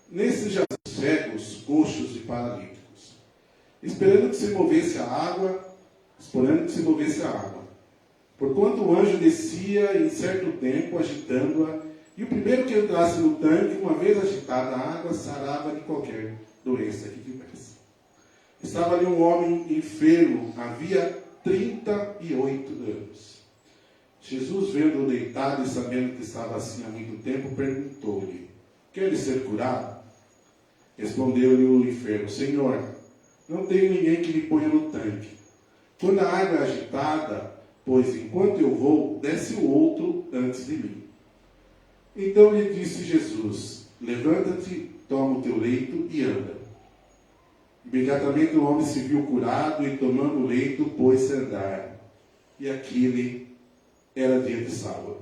Nesses jaziam cegos, coxos e paralíticos, esperando que se movesse a água, porquanto o anjo descia em certo tempo, agitando-a, e o primeiro que entrasse no tanque, uma vez agitada a água, sarava de qualquer doença que tivesse. Estava ali um homem enfermo, havia 38 anos. Jesus, vendo-o deitado e sabendo que estava assim há muito tempo, perguntou-lhe, queres ser curado? Respondeu-lhe o enfermo, Senhor, não tenho ninguém que me ponha no tanque. Quando a água é agitada, pois enquanto eu vou, desce o outro antes de mim. Então lhe disse Jesus, levanta-te, toma o teu leito e anda. Imediatamente o homem se viu curado e tomando o leito, pôs-se a andar. E aquele era dia de sábado.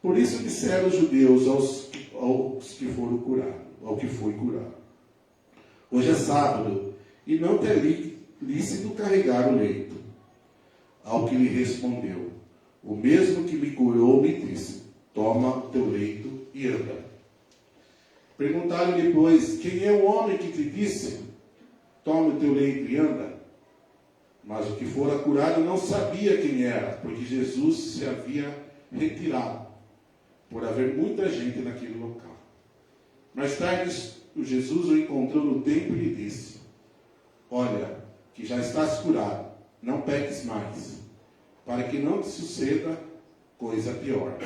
Por isso disseram os judeus aos que foram curados, ao que foi curado. Hoje é sábado, e não te é lícito carregar o leito. Ao que lhe respondeu, o mesmo que me curou me disse, toma o teu leito e anda. Perguntaram-lhe, pois, quem é o homem que te disse, toma o teu leito e anda? Mas o que fora curado não sabia quem era, porque Jesus se havia retirado, por haver muita gente naquele local. Mais tarde, Jesus o encontrou no templo e lhe disse, olha, que já estás curado, não peques mais, para que não te suceda coisa pior.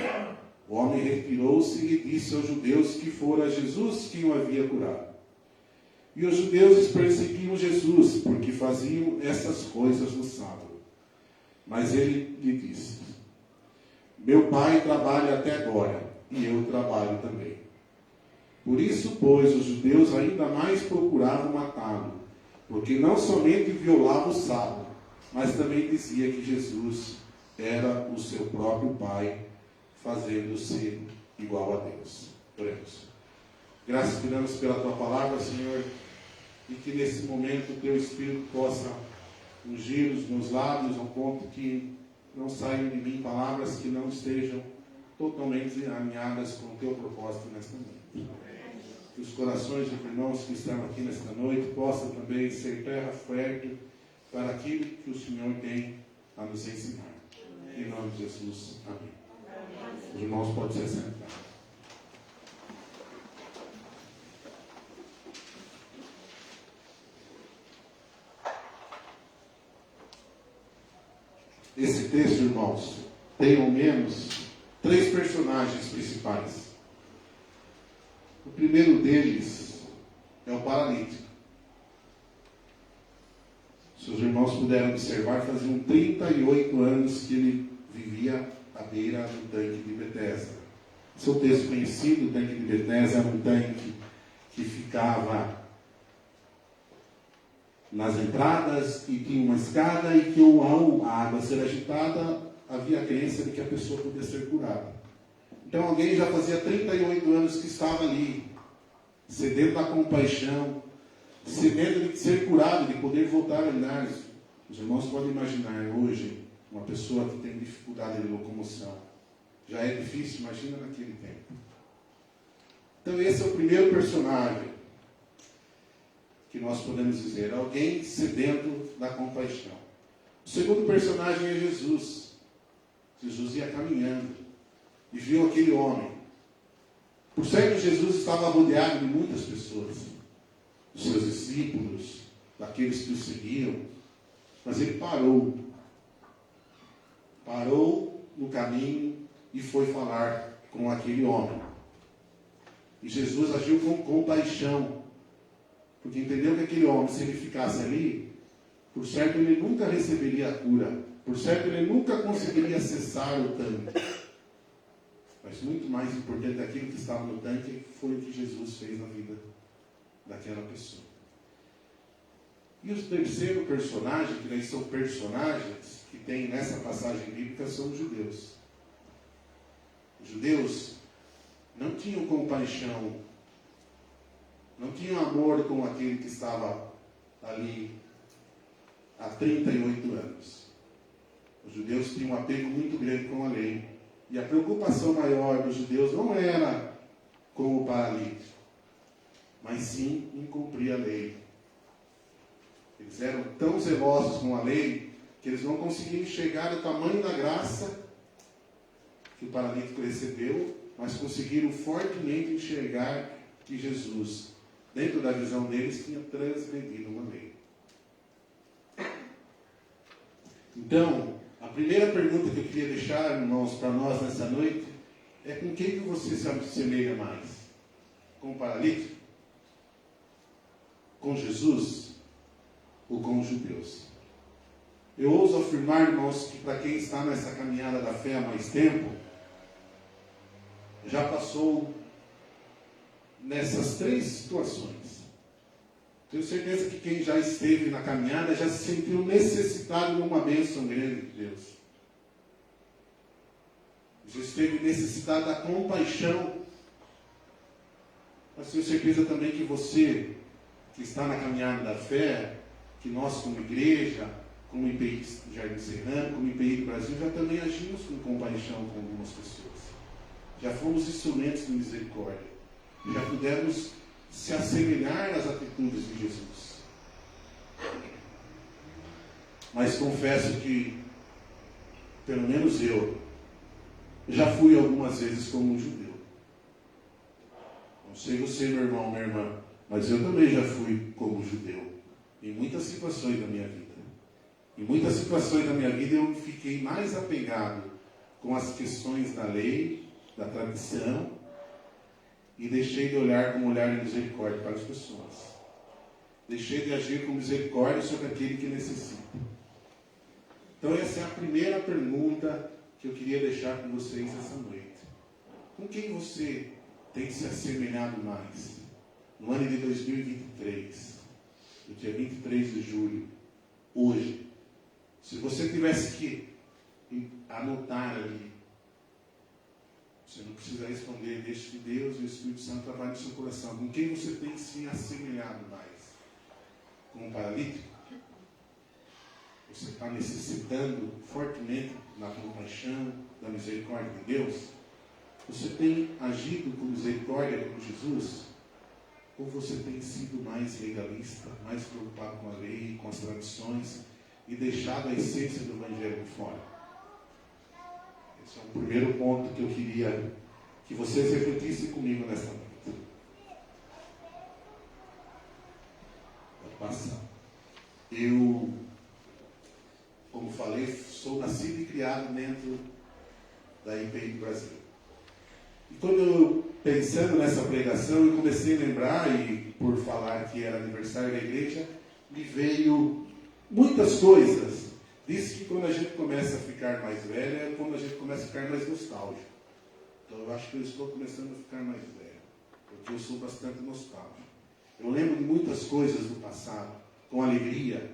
O homem retirou-se e disse aos judeus que fora Jesus quem o havia curado. E os judeus perseguiam Jesus, porque faziam essas coisas no sábado. Mas ele lhe disse, meu pai trabalha até agora, e eu trabalho também. Por isso, pois, os judeus ainda mais procuravam matá-lo, porque não somente violava o sábado, mas também dizia que Jesus era o seu próprio pai, fazendo-se igual a Deus. Oremos. Graças te damos pela tua palavra, Senhor, e que nesse momento o teu Espírito possa ungir os meus lábios ao ponto que não saiam de mim palavras que não estejam totalmente alinhadas com o teu propósito nesta noite. Que os corações dos irmãos que estão aqui nesta noite possam também ser terra fértil para aquilo que o Senhor tem a nos ensinar. Em nome de Jesus. Amém. Os irmãos podem se sentar. Esse texto, irmãos, tem ao menos 3 personagens principais. O primeiro deles é o paralítico. Se os irmãos puderem observar, faziam 38 anos que ele vivia à beira do tanque de Betesda. Esse é o texto conhecido, o tanque de Betesda era um tanque que ficava nas entradas e tinha uma escada e que ao a água ser agitada, havia a crença de que a pessoa podia ser curada. Então alguém já fazia 38 anos que estava ali, sedento da compaixão, sedento de ser curado, de poder voltar a andar. Os irmãos podem imaginar hoje uma pessoa que tem dificuldade de locomoção. Já é difícil, imagina naquele tempo. Então esse é o primeiro personagem que nós podemos dizer, alguém sedento da compaixão. O segundo personagem é Jesus. Jesus ia caminhando e viu aquele homem. Por certo, Jesus estava rodeado de muitas pessoas, os seus discípulos, daqueles que o seguiam, mas ele parou no caminho e foi falar com aquele homem. E Jesus agiu com compaixão, Porque entendeu que aquele homem, se ele ficasse ali, por certo ele nunca receberia a cura. Por certo ele nunca conseguiria acessar o tanque. Mas muito mais importante daquilo que estava no tanque foi o que Jesus fez na vida daquela pessoa. E o terceiro personagem, que daí são personagens que tem nessa passagem bíblica, são os judeus. Os judeus não tinham compaixão, não tinham amor com aquele que estava ali há 38 anos. Os judeus tinham um apego muito grande com a lei. E a preocupação maior dos judeus não era com o paralítico, mas sim em cumprir a lei. Eles eram tão zelosos com a lei que eles não conseguiam enxergar o tamanho da graça que o paralítico recebeu, mas conseguiram fortemente enxergar que Jesus, dentro da visão deles, tinha transgredido uma lei. Então, a primeira pergunta que eu queria deixar, irmãos, para nós nessa noite, é com quem que você se assemelha mais? Com o paralítico? Com Jesus? Ou com os judeus? Eu ouso afirmar, irmãos, que para quem está nessa caminhada da fé há mais tempo, já passou nessas três situações. Tenho certeza que quem já esteve na caminhada já se sentiu necessitado de uma bênção grande de Deus. Já esteve necessitado da compaixão. Mas tenho certeza também que você, que está na caminhada da fé, que nós como igreja, como IPI Jardim Serrano, como IPI do Brasil, já também agimos com compaixão com algumas pessoas. Já fomos instrumentos de misericórdia. Já pudemos se assemelhar às atitudes de Jesus. Mas confesso que, pelo menos eu, já fui algumas vezes como um judeu. Não sei você, meu irmão, minha irmã, mas eu também já fui como judeu. Em muitas situações da minha vida. Em muitas situações da minha vida eu fiquei mais apegado com as questões da lei, da tradição, e deixei de olhar com um olhar de misericórdia para as pessoas. Deixei de agir com misericórdia sobre aquele que necessita. Então essa é a primeira pergunta que eu queria deixar com vocês essa noite. Com quem você tem se assemelhado mais? No ano de 2023, no dia 23 de julho, hoje, se você tivesse que anotar ali, você não precisa responder, deixe que Deus e o Espírito Santo trabalhem no seu coração. Com quem você tem se assemelhado mais? Com um paralítico? Você está necessitando fortemente da compaixão, da misericórdia de Deus? Você tem agido com misericórdia com Jesus? Ou você tem sido mais legalista, mais preocupado com a lei, com as tradições e deixado a essência do Evangelho de fora? Esse é o primeiro ponto que eu queria que vocês refletissem comigo nesta noite. Pode passar. Eu, como falei, sou nascido e criado dentro da IPI do Brasil. E quando eu, pensando nessa pregação, eu comecei a lembrar, e por falar que era aniversário da igreja, me veio muitas coisas. Diz que quando a gente começa a ficar mais velho, é quando a gente começa a ficar mais nostálgico. Então eu acho que eu estou começando a ficar mais velho, porque eu sou bastante nostálgico. Eu lembro de muitas coisas do passado, com alegria,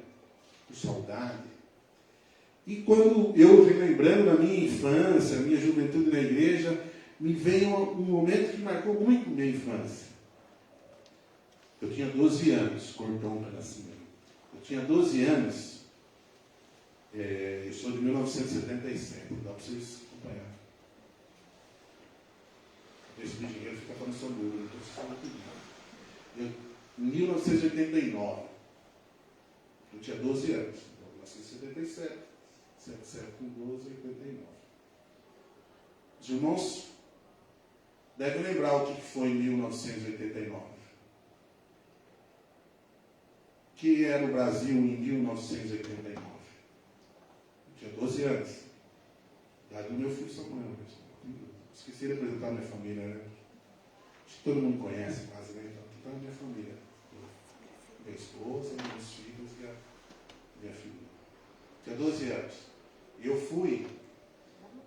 com saudade. E quando eu relembrando da minha infância, minha juventude na igreja, me veio um momento que marcou muito minha infância. Eu tinha 12 anos, cortou um pedacinho. Eu tinha 12 anos, eu sou de 1977, dá para vocês acompanhar. Esse dinheiro fica falando sobre o número, então vocês falam tudo. Em 1989, eu tinha 12 anos, então eu nasci em 77, 77 com 12, 89. Os irmãos devem lembrar o que foi em 1989. O que era o Brasil em 1989? Eu tinha 12 anos. A idade do meu filho Samuel. Esqueci de apresentar a minha família, né? Acho que todo mundo conhece quase, né? Então, a minha família. minha esposa, meus filhos e a minha filha. Tinha 12 anos. Eu fui,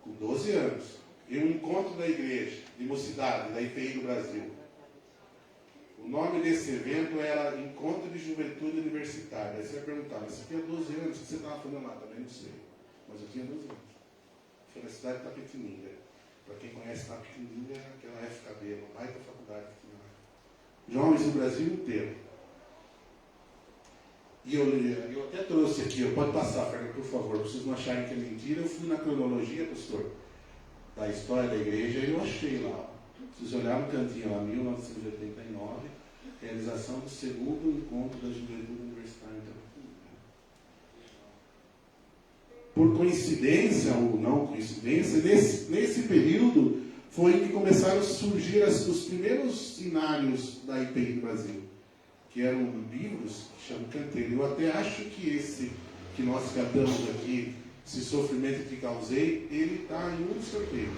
com 12 anos, em um encontro da igreja, de mocidade, da IPI do Brasil. O nome desse evento era Encontro de Juventude Universitária. Aí você vai perguntar, mas você tinha 12 anos, o que você estava fazendo lá? Também não sei. Mas eu tinha 12 anos. Foi na cidade de Tapetininga. Para quem conhece Tapetininga, aquela FKB, uma baita faculdade que tinha lá. Jovens do Brasil inteiro. E eu até trouxe aqui, pode passar, Fernando, por favor, para vocês não acharem que é mentira. Eu fui na cronologia, pastor, da história da igreja e eu achei lá. Vocês olharam no cantinho lá, 1989, realização do segundo encontro da Juventude Universitária. Por coincidência ou não coincidência, nesse período foi que começaram a surgir os primeiros cenários da IPI do Brasil, que eram livros que chamam Canteiro. Eu até acho que esse que nós cantamos aqui, Esse Sofrimento que Causei, ele está em um dos canteiros.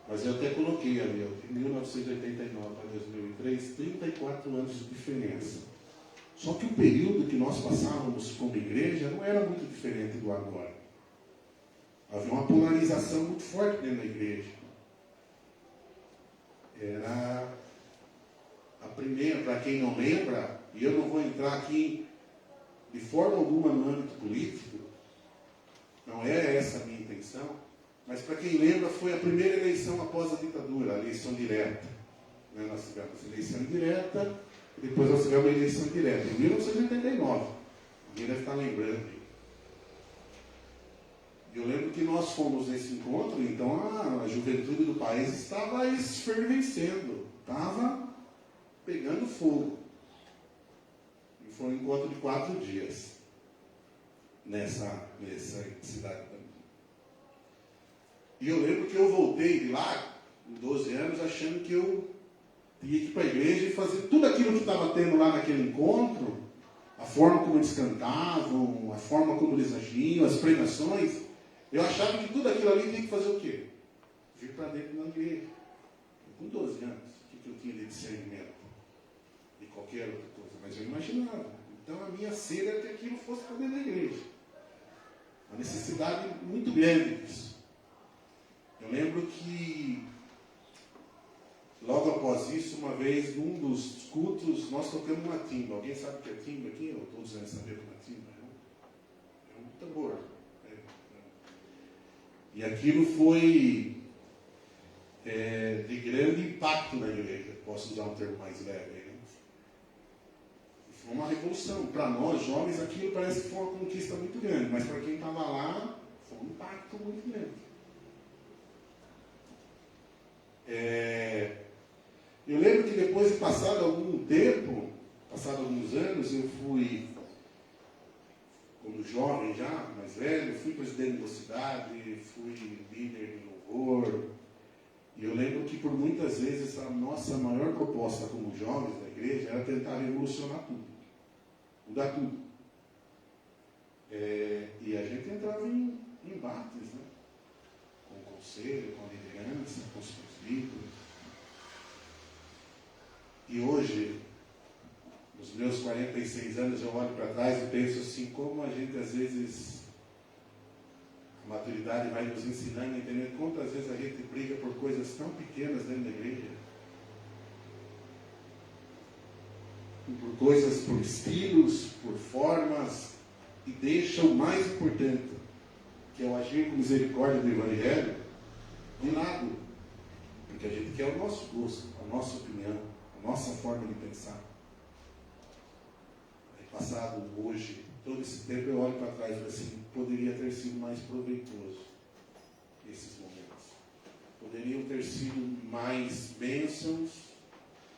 Mas eu até coloquei ali, de 1989 para 2003, 34 anos de diferença. Só que o período que nós passávamos como igreja não era muito diferente do agora. Havia uma polarização muito forte dentro da igreja. Era a primeira, para quem não lembra, e eu não vou entrar aqui de forma alguma no âmbito político, não é essa a minha intenção, mas para quem lembra, foi a primeira eleição após a ditadura, a eleição direta. Nós tivemos a eleição indireta, depois nós tivemos a eleição direta, em 1989. Alguém deve estar lembrando. Eu lembro que nós fomos nesse encontro, então a juventude do país estava esfervescendo, estava pegando fogo. E foi um encontro de 4 dias nessa cidade. E eu lembro que eu voltei de lá, com 12 anos, achando que eu tinha que ir para a igreja e fazer tudo aquilo que estava tendo lá naquele encontro, a forma como eles cantavam, a forma como eles agiam, as pregações. Eu achava que tudo aquilo ali tinha que fazer o quê? Vir para dentro da igreja. Com 12 anos, o que eu tinha de discernimento? De qualquer outra coisa. Mas eu imaginava. Então a minha sede era que aquilo fosse para dentro da igreja. Uma necessidade muito grande disso. Eu lembro que, logo após isso, uma vez, num dos cultos, nós tocamos uma timba. Alguém sabe o que é timba aqui? Ou todos devem saber o que é timba? É um tambor. E aquilo foi de grande impacto na igreja. Posso usar um termo mais leve. Né? Foi uma revolução. Para nós, jovens, aquilo parece que foi uma conquista muito grande. Mas para quem estava lá, foi um impacto muito grande. Eu lembro que depois de passado algum tempo, passado alguns anos, eu fui, como jovem já, mais velho, fui presidente da cidade, fui líder de louvor. E eu lembro que por muitas vezes a nossa maior proposta como jovens da igreja era tentar revolucionar tudo, mudar tudo. E a gente entrava em embates, né? Com o conselho, com a liderança, com os presbíteros. E hoje, nos meus 46 anos, eu olho para trás e penso assim, como a gente às vezes, a maturidade vai nos ensinando a entender quantas vezes a gente briga por coisas tão pequenas dentro da igreja. Por coisas, por estilos, por formas, e deixa o mais importante, que é o agir com misericórdia do Evangelho, de lado. Porque a gente quer o nosso gosto, a nossa opinião, a nossa forma de pensar. Passado hoje, todo esse tempo eu olho para trás e falo assim, poderia ter sido mais proveitoso esses momentos. Poderiam ter sido mais bênçãos,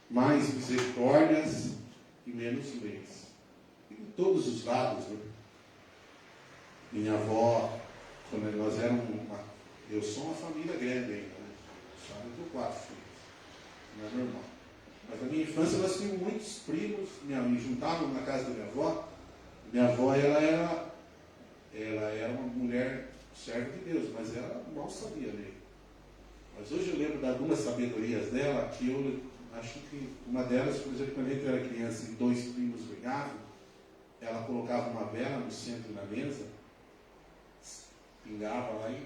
mais misericórdias e menos leis. E de todos os lados, né? Minha avó, quando nós éramos eu sou uma família grande ainda, né? Só eu tenho 4 filhos, não é normal. Mas na minha infância nós tínhamos muitos primos, me juntavam na casa da minha avó. Minha avó, ela era uma mulher serva de Deus, mas ela mal sabia ler. Mas hoje eu lembro de algumas sabedorias dela que eu Acho que uma delas, por exemplo, quando a gente era criança e 2 primos brigavam, ela colocava uma vela no centro da mesa, pingava lá e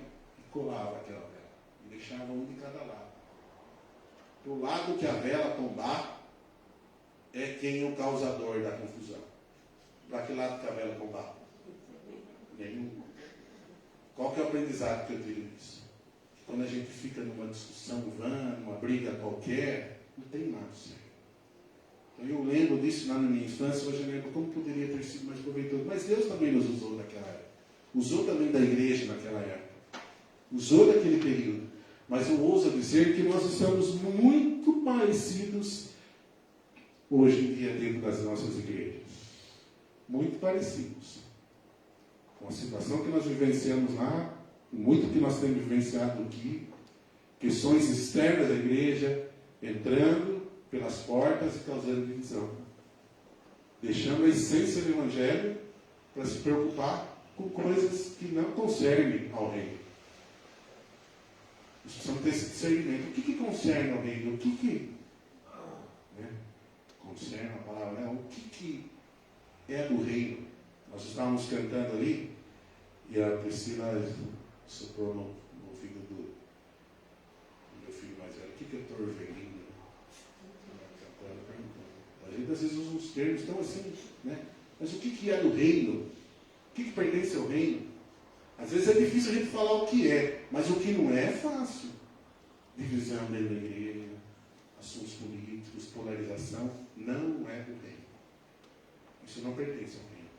colava aquela vela. E deixava um de cada lado. Do lado que a vela tombar, é quem é o causador da confusão. Para que lado que a vela tombar? Nenhum. Qual que é o aprendizado que eu tiro disso? Quando a gente fica numa discussão vã, numa briga qualquer, não tem nada certo. Então eu lembro disso lá na minha infância, hoje eu lembro como poderia ter sido mais proveitoso. Mas Deus também nos usou naquela época. Usou também da igreja naquela época. Usou daquele período. Mas eu ouso dizer que nós estamos muito parecidos hoje em dia dentro das nossas igrejas. Muito parecidos. Com a situação que nós vivenciamos lá, muito que nós temos vivenciado aqui, questões externas da igreja, entrando pelas portas e causando divisão. Deixando a essência do Evangelho para se preocupar com coisas que não concernem ao reino. Nós precisamos ter esse discernimento. O que concerne ao reino? O que concerne a palavra, né? O que é do reino? Nós estávamos cantando ali e a Priscila soprou no ouvido do meu filho mais velho. O que é torvelinho? A gente às vezes usa uns termos tão assim, né? Mas o que é do reino? O que pertence ao reino? Às vezes é difícil a gente falar o que é, mas o que não é fácil. Divisão dentro da igreja, assuntos políticos, polarização, não é do reino. Isso não pertence ao reino.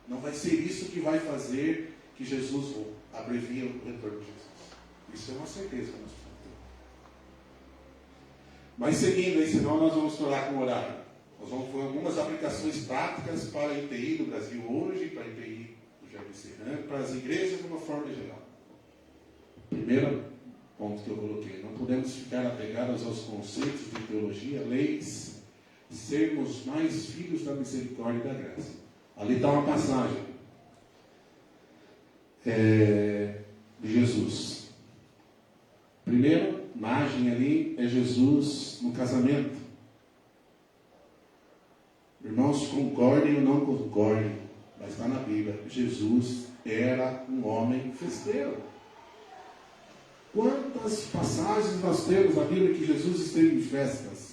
Não vai ser isso que vai fazer que Jesus abrevie o retorno de Jesus. Isso é uma certeza que nós precisamos ter. Mas seguindo aí, senão nós vamos estourar com o horário. Nós vamos fazer algumas aplicações práticas para a IPI do Brasil hoje, para a IPI do Jardim Serrano, para as igrejas de uma forma geral. Primeiro ponto que eu coloquei: não podemos ficar apegados aos conceitos de teologia, leis, sermos mais filhos da misericórdia e da graça. Ali está uma passagem de Jesus. Primeiro, imagem ali é Jesus no casamento. Irmãos, concordem ou não concordem, mas está na Bíblia. Jesus era um homem festeiro. Quantas passagens nós temos na Bíblia que Jesus esteve em festas?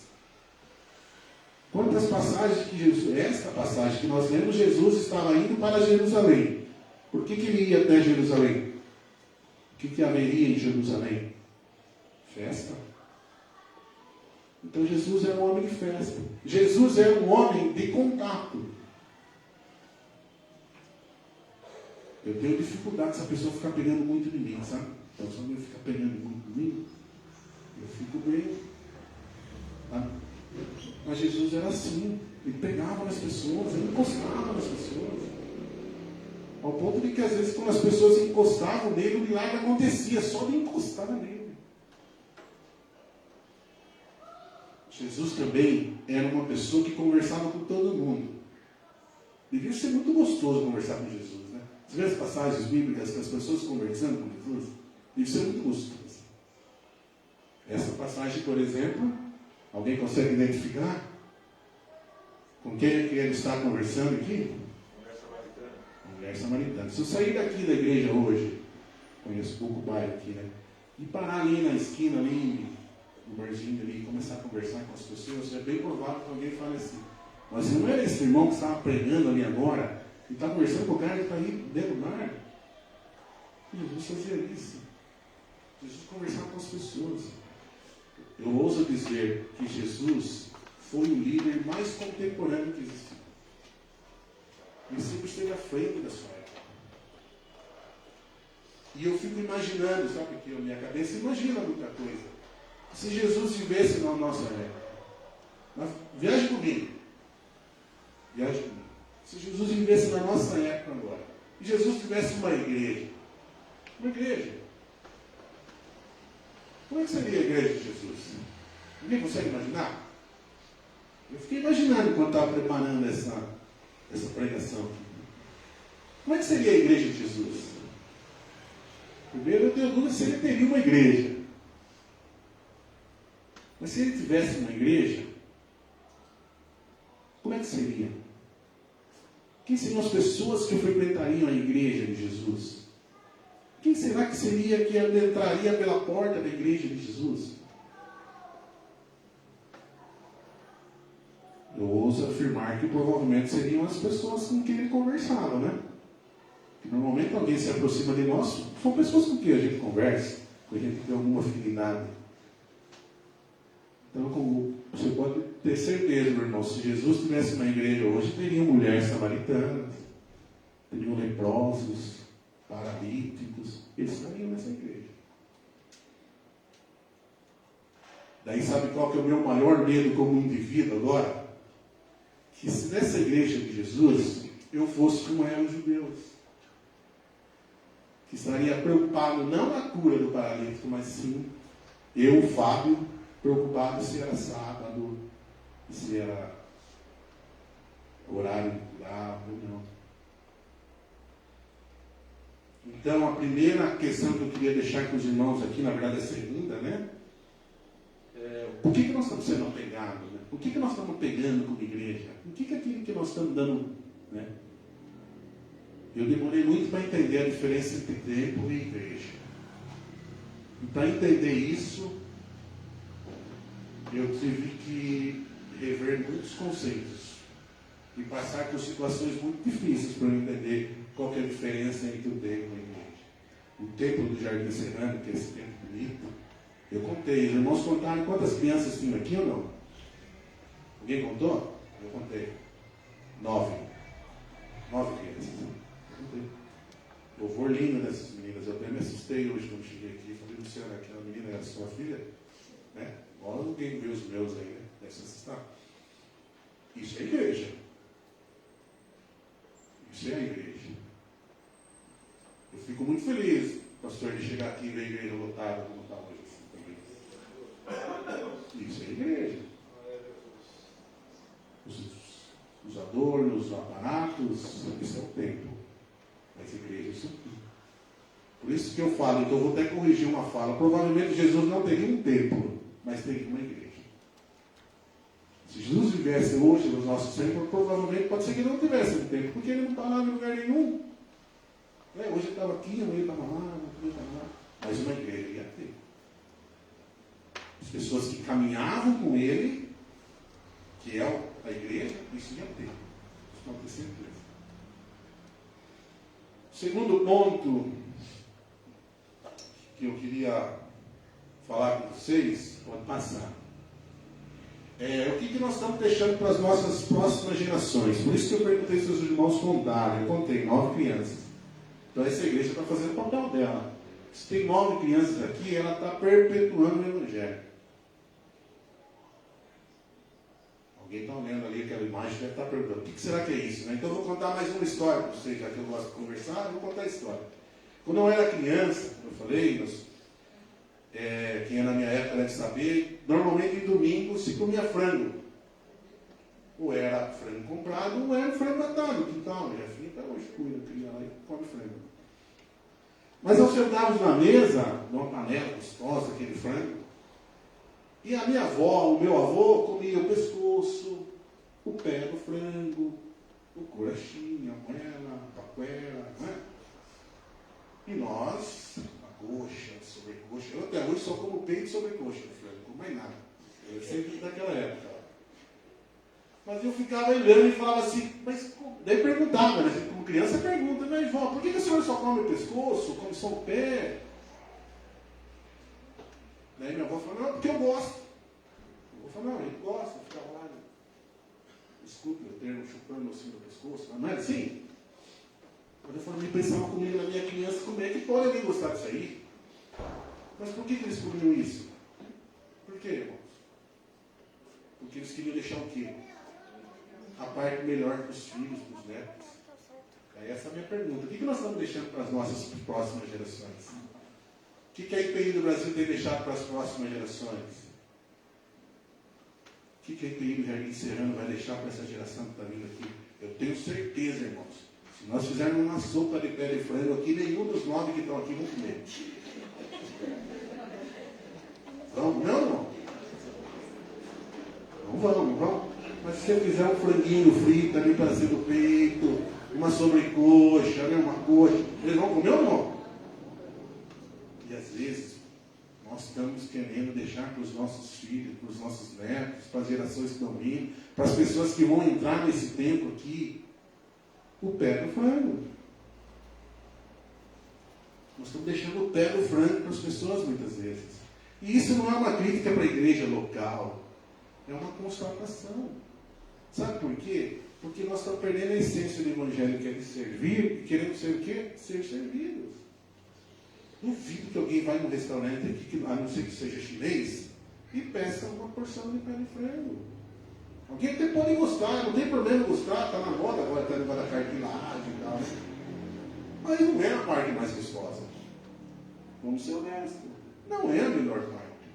Quantas passagens que Jesus... Esta passagem que nós lemos, Jesus estava indo para Jerusalém. Por que ele ia até Jerusalém? O que haveria em Jerusalém? Festa. Então Jesus era um homem de festa. Jesus era um homem de contato. Eu tenho dificuldade se a pessoa ficar pegando muito em mim, sabe? Então, se alguém ficar pegando muito em mim, eu fico bem. Tá? Mas Jesus era assim. Ele pegava nas pessoas, ele encostava nas pessoas. Ao ponto de que, às vezes, quando as pessoas encostavam nele, o milagre acontecia só de encostar nele. Jesus também era uma pessoa que conversava com todo mundo. Devia ser muito gostoso conversar com Jesus, né? Você vê as passagens bíblicas com as pessoas conversando com Jesus? Deve ser muito gostoso. Essa passagem, por exemplo, alguém consegue identificar? Com quem é que ele está conversando aqui? Mulher samaritana. Se eu sair daqui da igreja hoje, conheço pouco o bairro aqui, né? E parar ali na esquina, ali, no barzinho ali, e começar a conversar com as pessoas, é bem provável que alguém fale assim: mas não era esse irmão que estava pregando ali agora, e está conversando com o cara que está aí dentro do mar? Jesus fazia isso. Jesus conversava com as pessoas. Eu ouso dizer que Jesus foi o líder mais contemporâneo que existiu. Ele sempre esteve à frente da sua época. E eu fico imaginando, sabe, que a minha cabeça imagina muita coisa. Se Jesus vivesse na nossa época. Viaje comigo. Viaje comigo. Se Jesus vivesse na nossa época agora. E Jesus tivesse uma igreja. Uma igreja. Como é que seria a igreja de Jesus? Ninguém consegue imaginar? Eu fiquei imaginando enquanto estava preparando essa pregação. Como é que seria a igreja de Jesus? Primeiro, eu tenho dúvida se ele teria uma igreja. Mas se ele tivesse uma igreja, como é que seria? Quem seriam as pessoas que frequentariam a igreja de Jesus? Quem será que seria que entraria pela porta da igreja de Jesus? Eu ouso afirmar que provavelmente seriam as pessoas com quem ele conversava, né? Normalmente alguém se aproxima de nós, são pessoas com quem a gente conversa, com quem a gente tem alguma afinidade. Então, como você pode ter certeza, meu irmão, se Jesus tivesse uma igreja hoje, teriam mulheres samaritanas, teriam leprosos, paralíticos, eles estariam nessa igreja. Daí sabe qual que é o meu maior medo como indivíduo agora? Que se nessa igreja de Jesus eu fosse como eram os judeus, que estaria preocupado não na cura do paralítico, mas sim eu, Fábio, preocupado se era sábado, se era horário de curar ou não. Então, a primeira questão que eu queria deixar com os irmãos aqui, na verdade a segunda, né? Por que nós estamos sendo apegados? Né? Por que nós estamos pegando como igreja? O que é aquilo que nós estamos dando? Né? Eu demorei muito para entender a diferença entre templo e igreja. E para entender isso, eu tive que rever muitos conceitos e passar por situações muito difíceis para eu entender qual que é a diferença entre o templo e a igreja. O templo do Jardim Serrano, que é esse templo bonito, eu contei, os irmãos contaram quantas crianças tinham aqui ou não? Alguém contou? Eu contei. 9 crianças. Eu contei. Louvor lindo dessas meninas. Eu até me assustei hoje quando cheguei aqui e falei, Luciana, aquela menina era sua filha? Né? Olha, alguém viu os meus aí, né? Deve se assustar. Isso é igreja. Isso é a igreja. Eu fico muito feliz, pastor, de chegar aqui e ver a igreja lotada como está hoje. Isso é igreja. Os adornos, os aparatos, isso é o templo. Mas a igreja, isso é tudo. Por isso que eu falo, então eu vou até corrigir uma fala. Provavelmente Jesus não teria um templo, mas teria uma igreja. Se Jesus vivesse hoje nos nossos templos, provavelmente pode ser que ele não tivesse um templo, porque ele não está lá em lugar nenhum. Hoje ele estava aqui, amanhã ele estava lá, amanhã ele estava lá. Mas uma igreja ia ter. As pessoas que caminhavam com ele, que é a igreja, isso ia ter. Isso pode ter certeza. Segundo ponto que eu queria falar com vocês, pode passar. O que nós estamos deixando para as nossas próximas gerações? Por isso que eu perguntei se os irmãos contaram. Eu contei 9 crianças. Então essa igreja está fazendo o papel dela. Se tem 9 crianças aqui, ela está perpetuando o evangelho. Alguém está olhando ali aquela imagem e deve estar perguntando, o que será que é isso? Né? Então eu vou contar mais uma história para vocês, já que eu gosto de conversar, eu vou contar a história. Quando eu era criança, eu falei, quem é na minha época deve saber, normalmente em domingo se comia frango. Ou era frango comprado, ou era frango matado no quintal. Minha filha até hoje cuida, cria lá e come frango. Mas nós sentávamos na mesa, numa panela gostosa, aquele frango, e a minha avó, o meu avô, comia o pescoço, o pé do frango, o coraxinha, a moela, a paquera, não é? E nós, a coxa, a sobrecoxa, eu até hoje só como peito e sobrecoxa do frango, não como mais nada. Eu sempre daquela época. Mas eu ficava olhando e falava assim, mas daí perguntava, né? Como criança pergunta, mas vó, por que a senhora só come o pescoço, come só o pé? Daí minha avó falou, não, porque eu gosto. Eu falei, não, ele gosta, ficava lá, escuta o termo, chupando assim no pescoço, não é assim? Quando eu falei, pensava comigo na minha criança, como é que pode alguém gostar disso aí? Mas por que eles comiam isso? Por quê, irmãos? Porque eles queriam deixar o quê? A parte melhor para os filhos, para os netos. Essa é a minha pergunta. O que nós estamos deixando para as nossas próximas gerações? O que a IPI do Brasil tem deixado para as próximas gerações? O que a IPI do Jardim Serrano vai deixar para essa geração que está vindo aqui? Eu tenho certeza, irmãos. Se nós fizermos uma sopa de pé de frango aqui, nenhum dos 9 que estão aqui vão comer. Não, não? Se você fizer um franguinho frito ali para ser do peito, uma sobrecoxa, né, uma coxa, eles vão comer ou não? E às vezes, nós estamos querendo deixar para os nossos filhos, para os nossos netos, para as gerações que estão vindo, para as pessoas que vão entrar nesse tempo aqui, o pé do frango. Nós estamos deixando o pé do frango para as pessoas muitas vezes. E isso não é uma crítica para a igreja local. É uma constatação. Sabe por quê? Porque nós estamos perdendo a essência do evangelho, que é de servir, e queremos ser o quê? Ser servidos. Duvido que alguém vai num restaurante aqui, a não ser que seja chinês, e peça uma porção de pé de frango. Alguém até pode gostar, não tem problema gostar, está na moda agora, está negócio da cartilagem e tal. Mas não é a parte mais gostosa. Vamos ser honestos. Não é a melhor parte.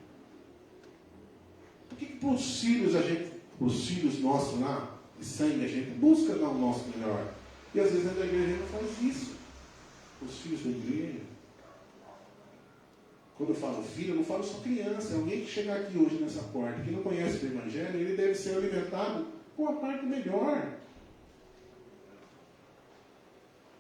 Por que para os filhos nossos lá, de sangue, a gente busca dar o nosso melhor? E às vezes a igreja não faz isso. Os filhos da igreja. Quando eu falo filho, eu não falo só criança. Alguém que chegar aqui hoje nessa porta, que não conhece o evangelho, ele deve ser alimentado com a parte melhor.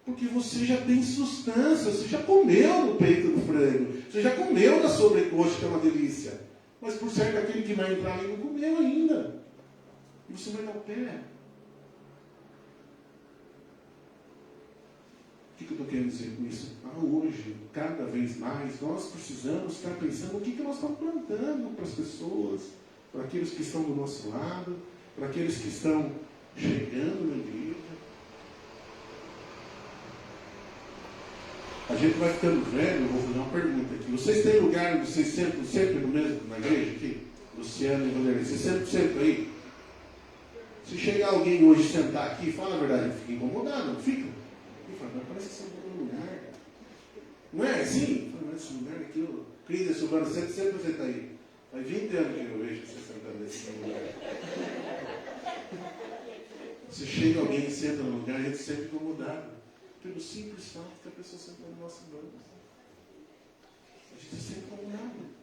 Porque você já tem substância, você já comeu no peito do frango, você já comeu da sobrecoxa, que é uma delícia. Mas por certo, aquele que vai entrar ali não comeu ainda. E você vai dar o pé. O que eu estou querendo dizer com isso? Hoje, cada vez mais, nós precisamos estar pensando o que nós estamos plantando para as pessoas, para aqueles que estão do nosso lado, para aqueles que estão chegando na igreja. A gente vai ficando velho, eu vou fazer uma pergunta aqui. Vocês têm lugar, vocês sentam sempre no mesmo, na igreja aqui? Luciano e Vanderlei, vocês sentam aí? Se chegar alguém hoje sentar aqui, fala a verdade, fica incomodado, não fica? Ele fala, mas parece que você está no lugar. Não é assim? Mas esse lugar aqui, eu crise esse lugar, sempre senta aí. Faz 20 anos que eu vejo você sentando nesse lugar. Se chega alguém e senta no lugar, a gente sempre incomodado. Pelo simples fato que a pessoa sentou no nosso banco. A gente sempre incomodado.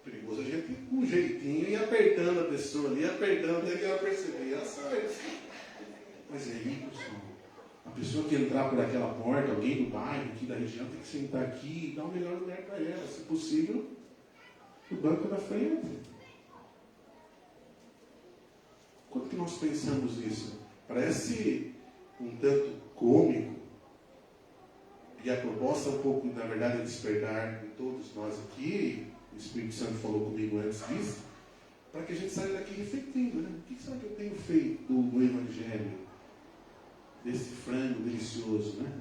Perigoso a gente com um jeitinho e apertando a pessoa ali, apertando até que ela perceber. Ela sai. Mas é aí, pessoal. A pessoa que entrar por aquela porta, alguém do bairro, aqui da região, tem que sentar aqui e dar o melhor lugar para ela. Se possível, no banco da frente. Quando que nós pensamos nisso? Parece um tanto cômico, e a proposta um pouco, na verdade, é despertar em todos nós aqui, o Espírito Santo falou comigo antes disso, para que a gente saia daqui refletindo, né? O que será que eu tenho feito do Evangelho, desse frango delicioso, né?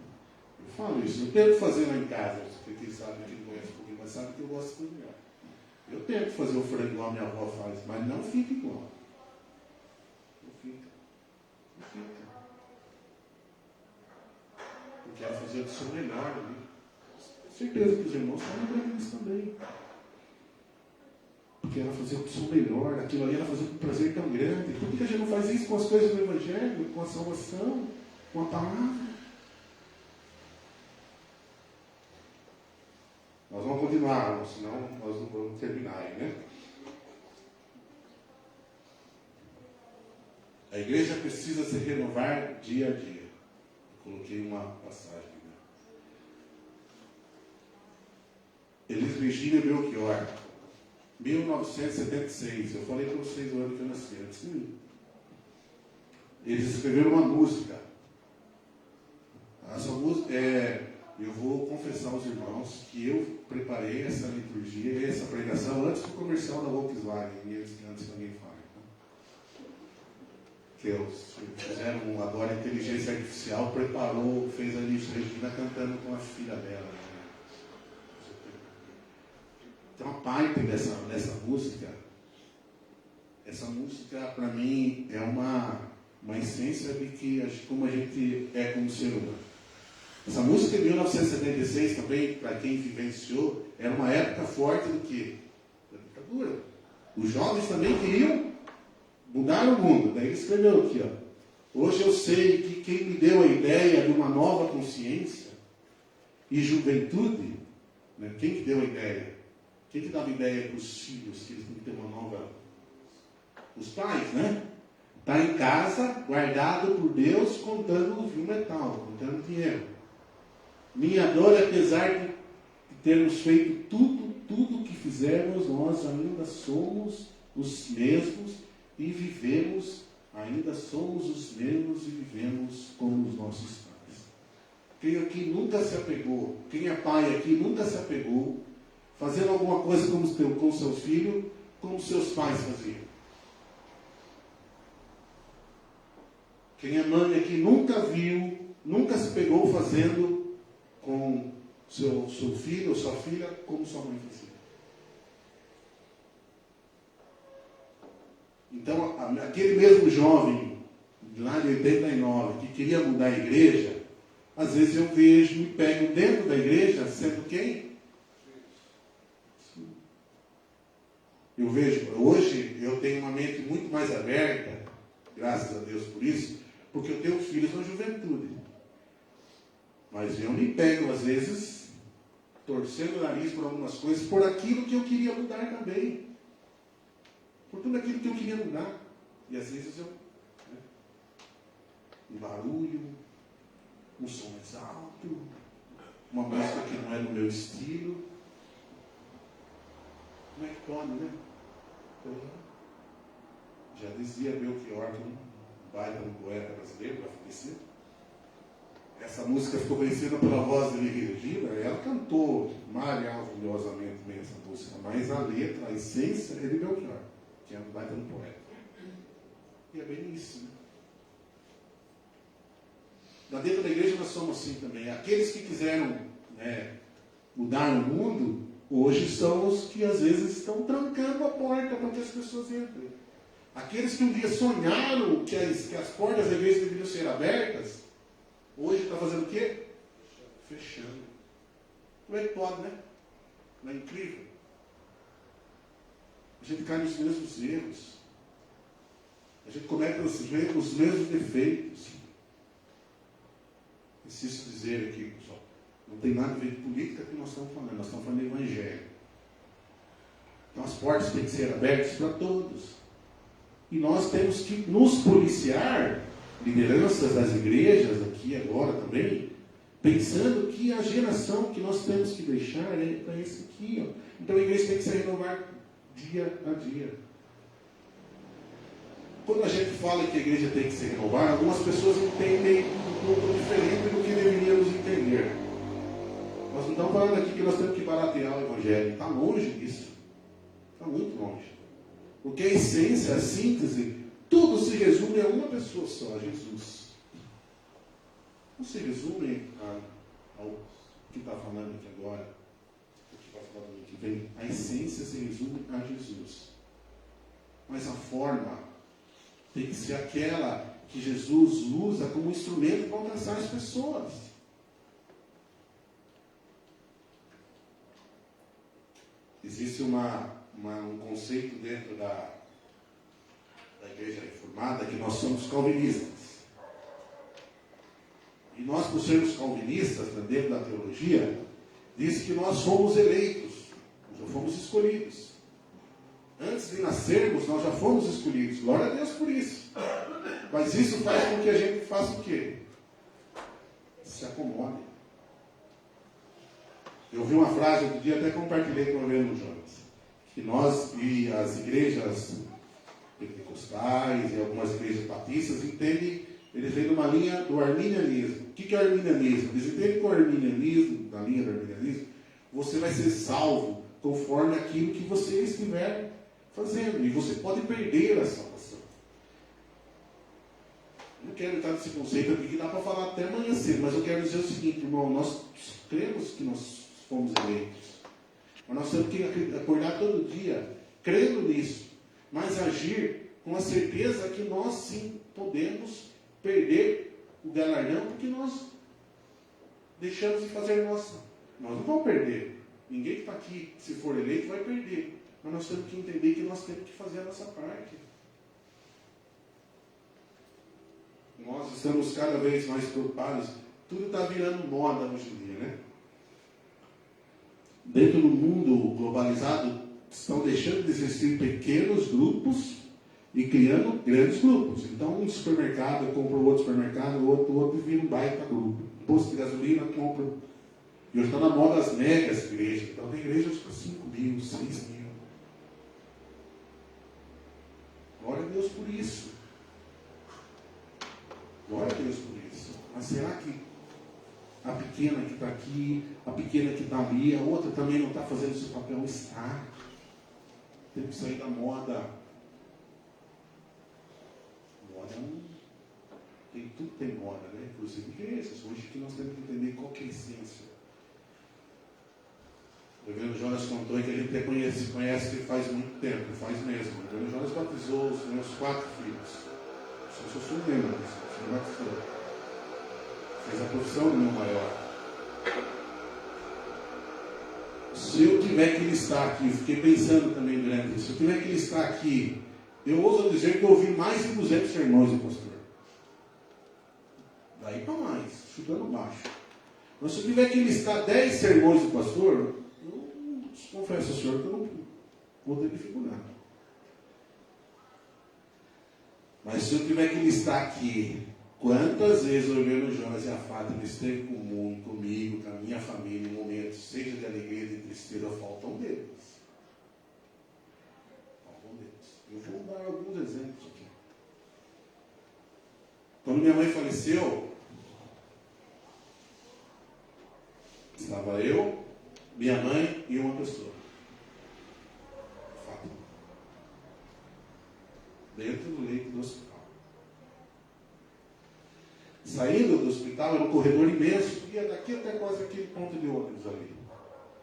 Eu falo isso, eu tento fazer lá em casa, quem sabe, quem conhece um pouquinho, mas sabe que eu gosto de cozinhar. Eu tento fazer o frango igual a minha avó faz, mas não fica igual. Não fica. Quero fazer o seu melhor ali. Certeza que os irmãos estão lembrando disso também. Porque ela fazia o seu melhor, aquilo ali ela fazia com um prazer tão grande. Por que a gente não faz isso com as coisas do Evangelho, com a salvação, com a palavra? Nós vamos continuar, senão nós não vamos terminar aí, né? A igreja precisa se renovar dia a dia. Coloquei uma passagem. Né? Elis Regina Belchior, 1976. Eu falei para vocês o ano que eu nasci. Antes de mim. Eles escreveram uma música. Essa música eu vou confessar aos irmãos que eu preparei essa liturgia e essa pregação antes do comercial da Volkswagen, antes que alguém fale. Que eles fizeram agora a inteligência artificial, preparou, fez a Elis Regina cantando com a filha dela. Então a parte dessa música, essa música para mim é uma essência de como a gente é como ser humano. Essa música de 1976 também, para quem vivenciou, era uma época forte do quê? Da ditadura. Os jovens também queriam mudar o mundo. Daí ele escreveu aqui, ó. Hoje eu sei que quem me deu a ideia de uma nova consciência e juventude, né? Quem que deu a ideia? Quem que dava ideia para os filhos que eles têm que ter uma nova Os pais, né? Está em casa, guardado por Deus, contando o metal, contando dinheiro. Minha dor, apesar de termos feito tudo que fizemos, nós ainda somos os mesmos e vivemos, ainda somos os mesmos e vivemos como os nossos pais. Quem aqui nunca se apegou, quem é pai aqui nunca se apegou, fazendo alguma coisa com seus filhos, como seus pais faziam. Quem é mãe aqui nunca viu, nunca se pegou fazendo com seu filho ou sua filha como sua mãe fazia. Então, aquele mesmo jovem, lá de 89, que queria mudar a igreja, às vezes eu vejo, me pego dentro da igreja, sendo quem? Eu vejo, hoje eu tenho uma mente muito mais aberta, graças a Deus por isso, porque eu tenho filhos na juventude. Mas eu me pego, às vezes, torcendo o nariz por algumas coisas, por aquilo que eu queria mudar também. Por tudo aquilo que eu queria mudar. E às vezes eu... um barulho, um som mais alto, uma música que não é do meu estilo. Como é que pode, né? Já dizia Belchior, baita um poeta brasileiro, para falecer. Essa música ficou conhecida pela voz de Elis Regina. Ela cantou maravilhosamente bem essa música, mas a letra, a essência é de Belchior, que é um baita um poeta. E é bem isso, né? Lá dentro da igreja nós somos assim também. Aqueles que quiseram mudar o mundo, hoje são os que às vezes estão trancando a porta para que as pessoas entrem. Aqueles que um dia sonharam que as portas da igreja deveriam ser abertas, hoje está fazendo o quê? Fechando. Como é que pode, né? Não é incrível? A gente cai nos mesmos erros. A gente comete os mesmos defeitos. Preciso dizer aqui, pessoal, não tem nada a ver com política que nós estamos falando de evangelho. Então as portas têm que ser abertas para todos. E nós temos que nos policiar, lideranças das igrejas aqui agora também, pensando que a geração que nós temos que deixar é para esse aqui. Ó. Então a igreja tem que se renovar dia a dia. Quando a gente fala que a igreja tem que se renovar, algumas pessoas entendem um pouco diferente do que deveríamos entender. Nós não estamos falando aqui que nós temos que baratear o evangelho. Está longe disso. Está muito longe. Porque a essência, a síntese, tudo se resume a uma pessoa só, Jesus. Não se resume ao que está falando aqui agora, o que está falando aqui vem. A essência se resume a Jesus. Mas a forma tem que ser aquela que Jesus usa como instrumento para alcançar as pessoas. Existe um conceito dentro da Igreja Reformada que nós somos calvinistas. E nós, por sermos calvinistas, dentro da teologia, diz que nós fomos eleitos, nós já fomos escolhidos. Antes de nascermos, nós já fomos escolhidos. Glória a Deus por isso. Mas isso faz com que a gente faça o quê? Se acomode. Eu vi uma frase outro dia, até compartilhei com o Reverendo Jonas, que nós e as igrejas pentecostais e algumas igrejas batistas entendem, eles vêm numa linha do arminianismo. O que é arminianismo? Eles entendem que o arminianismo, na linha do arminianismo, você vai ser salvo conforme aquilo que você estiver fazendo. E você pode perder a salvação. Eu não quero entrar nesse conceito aqui, que dá para falar até amanhã cedo, mas eu quero dizer o seguinte, irmão, nós cremos que nós fomos eleitos. Mas nós temos que acordar todo dia crendo nisso, mas agir com a certeza que nós sim podemos perder o galardão, porque nós deixamos de fazer nossa. Nós não vamos perder. Ninguém que está aqui, se for eleito, vai perder. Mas nós temos que entender que nós temos que fazer a nossa parte. Nós estamos cada vez mais preocupados. Tudo está virando moda hoje em dia, né? Dentro do mundo globalizado, estão deixando de existir pequenos grupos E criando grandes grupos. Então, um supermercado compra outro supermercado, outro, e vira um baita grupo. Posto de gasolina compra. E hoje está na moda as megas igrejas. Então, tem igrejas com 5 mil, 6 mil. Glória a Deus por isso. Glória a Deus por isso. Mas será que a pequena que está aqui, a pequena que está ali, a outra também não está fazendo o seu papel? Está. Tem que sair da moda. Moda tudo tem moda, né? Inclusive igrejas. Hoje que nós temos que entender qual que é a essência. O reverendo Jonas contou que a gente conhece que faz muito tempo, faz mesmo. O reverendo Jonas batizou os meus 4 filhos. Eu sou membro disso, você batizou. Fez a profissão do meu maior. Se eu tiver que listar aqui, fiquei pensando também durante isso, se eu tiver que listar aqui, eu ouso dizer que eu ouvi mais de 200 sermões do pastor. Daí para mais, chutando baixo. Mas se eu tiver que listar 10 sermões do pastor, eu confesso ao senhor que eu não vou ter dificuldade. Mas se eu tiver que listar aqui, quantas vezes o reverendo Jonas e a Fátima esteve comigo, com a minha família, em momentos, seja de alegria, de tristeza, faltam deles. Eu vou dar alguns exemplos aqui. Quando minha mãe faleceu, estava eu, minha mãe e uma pessoa. Fátima. Dentro do leito do hospital. Saindo do hospital, era um corredor imenso, ia daqui até quase aquele ponto de ônibus ali.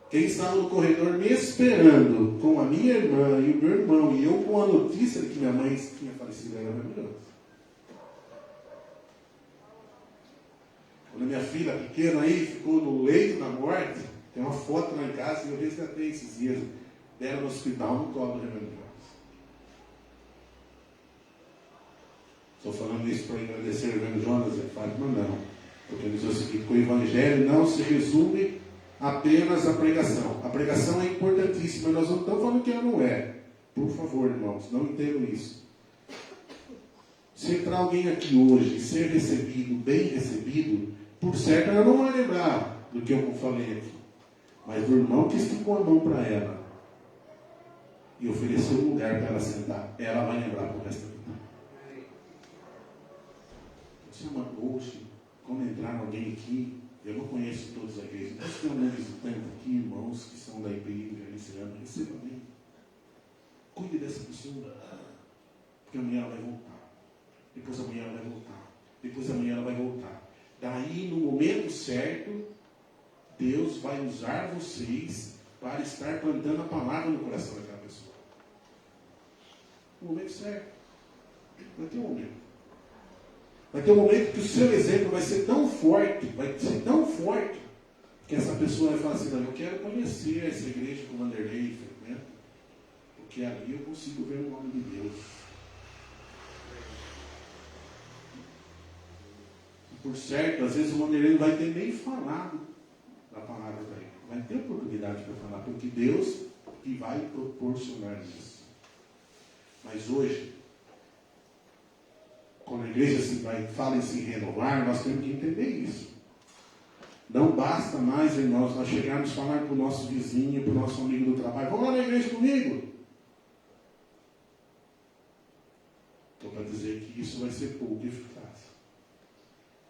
Quem estava no corredor me esperando, com a minha irmã e o meu irmão, e eu com a notícia de que minha mãe tinha falecido, era maravilhoso. Quando minha filha pequena aí ficou no leito da morte, tem uma foto lá em casa e eu resgatei esses dias dela no hospital, no colo do reverendo Jonas. Estou falando isso para agradecer o reverendo Jonas e Fátima, não. Porque ele diz o seguinte, que o evangelho não se resume apenas à pregação. A pregação é importantíssima, nós não estamos falando que ela não é. Por favor, irmãos, não entendam isso. Se entrar alguém aqui hoje e ser recebido, bem recebido, por certo ela não vai lembrar do que eu falei aqui. Mas o irmão que esticou a mão para ela e ofereceu um lugar para ela sentar, ela vai lembrar por resto da vida. Você é uma hoje, quando entrar alguém aqui, eu não conheço todos a igreja, mas tem um visitante aqui, irmãos que são da IPI, esse ano, receba bem. Cuide dessa pessoa, porque amanhã ela vai voltar. Depois amanhã ela vai voltar. Depois amanhã ela vai voltar. Daí, no momento certo, Deus vai usar vocês para estar plantando a palavra no coração daquela pessoa. No momento certo. Vai ter um momento. Vai ter um momento que o seu exemplo vai ser tão forte, que essa pessoa vai falar assim, não, eu quero conhecer essa igreja que o Vanderlei frequenta, porque ali eu consigo ver o nome de Deus. Por certo, às vezes o Vanderlei não vai ter nem falado da palavra para ele. Vai ter oportunidade para falar, porque Deus que vai proporcionar isso. Mas hoje, quando a igreja fala em se renovar, nós temos que entender isso. Não basta mais, irmãos, nós chegarmos a falar para o nosso vizinho, para o nosso amigo do trabalho, vamos lá na igreja comigo. Estou para dizer que isso vai ser pouco eficaz.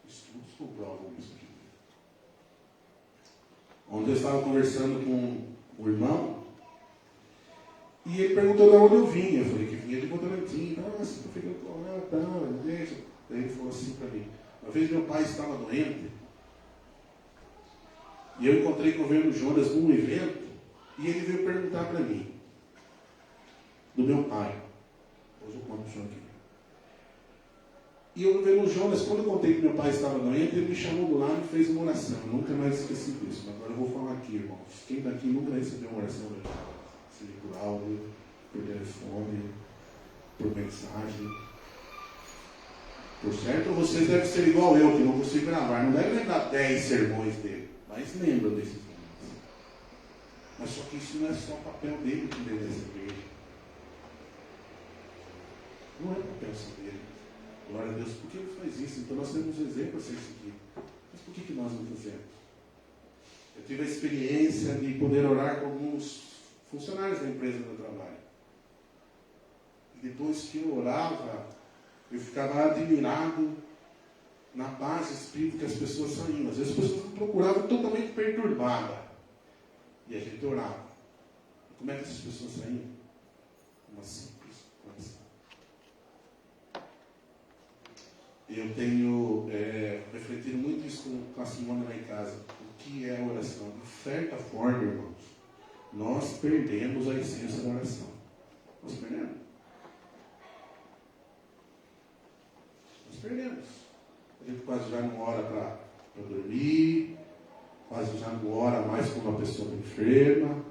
Estudos comprovam isso aqui. Ontem eu estava conversando com o irmão e ele perguntou de onde eu vinha. Eu falei que vinha de Votorantim. Nossa, eu falei, deixa. Daí ele falou assim para mim. Uma vez meu pai estava doente e eu encontrei com o reverendo Jonas num evento e ele veio perguntar para mim do meu pai. Depois eu conto para o senhor aqui. E o reverendo Jonas, quando eu contei que meu pai estava doente, ele me chamou do lado e fez uma oração. Eu nunca mais esqueci disso. Mas agora eu vou falar aqui, irmãos. Quem daqui nunca recebeu uma oração do Jonas? Seja por áudio, por telefone, por mensagem. Por certo, vocês devem ser igual eu, que não consigo gravar. Não deve lembrar 10 sermões dele. Mas lembram desses momentos. Mas só que isso não é só o papel dele que deve ser igreja. bênção dele. Glória a Deus, por que ele faz isso? Então nós temos um exemplo a ser seguido. Mas por que nós não fazemos? Eu tive a experiência de poder orar com alguns funcionários da empresa do meu trabalho. E depois que eu orava, eu ficava admirado na paz de espírito que as pessoas saíam. Às vezes as pessoas me procuravam totalmente perturbadas. E a gente orava. E como é que essas pessoas saíam? Uma simples oração. Eu tenho refletido muito isso com a Simone lá em casa. O que é a oração? De certa forma, irmãos, nós perdemos a essência da oração. Nós perdemos. Nós perdemos. A gente quase já não ora para dormir, quase já não ora mais quando uma pessoa está enferma.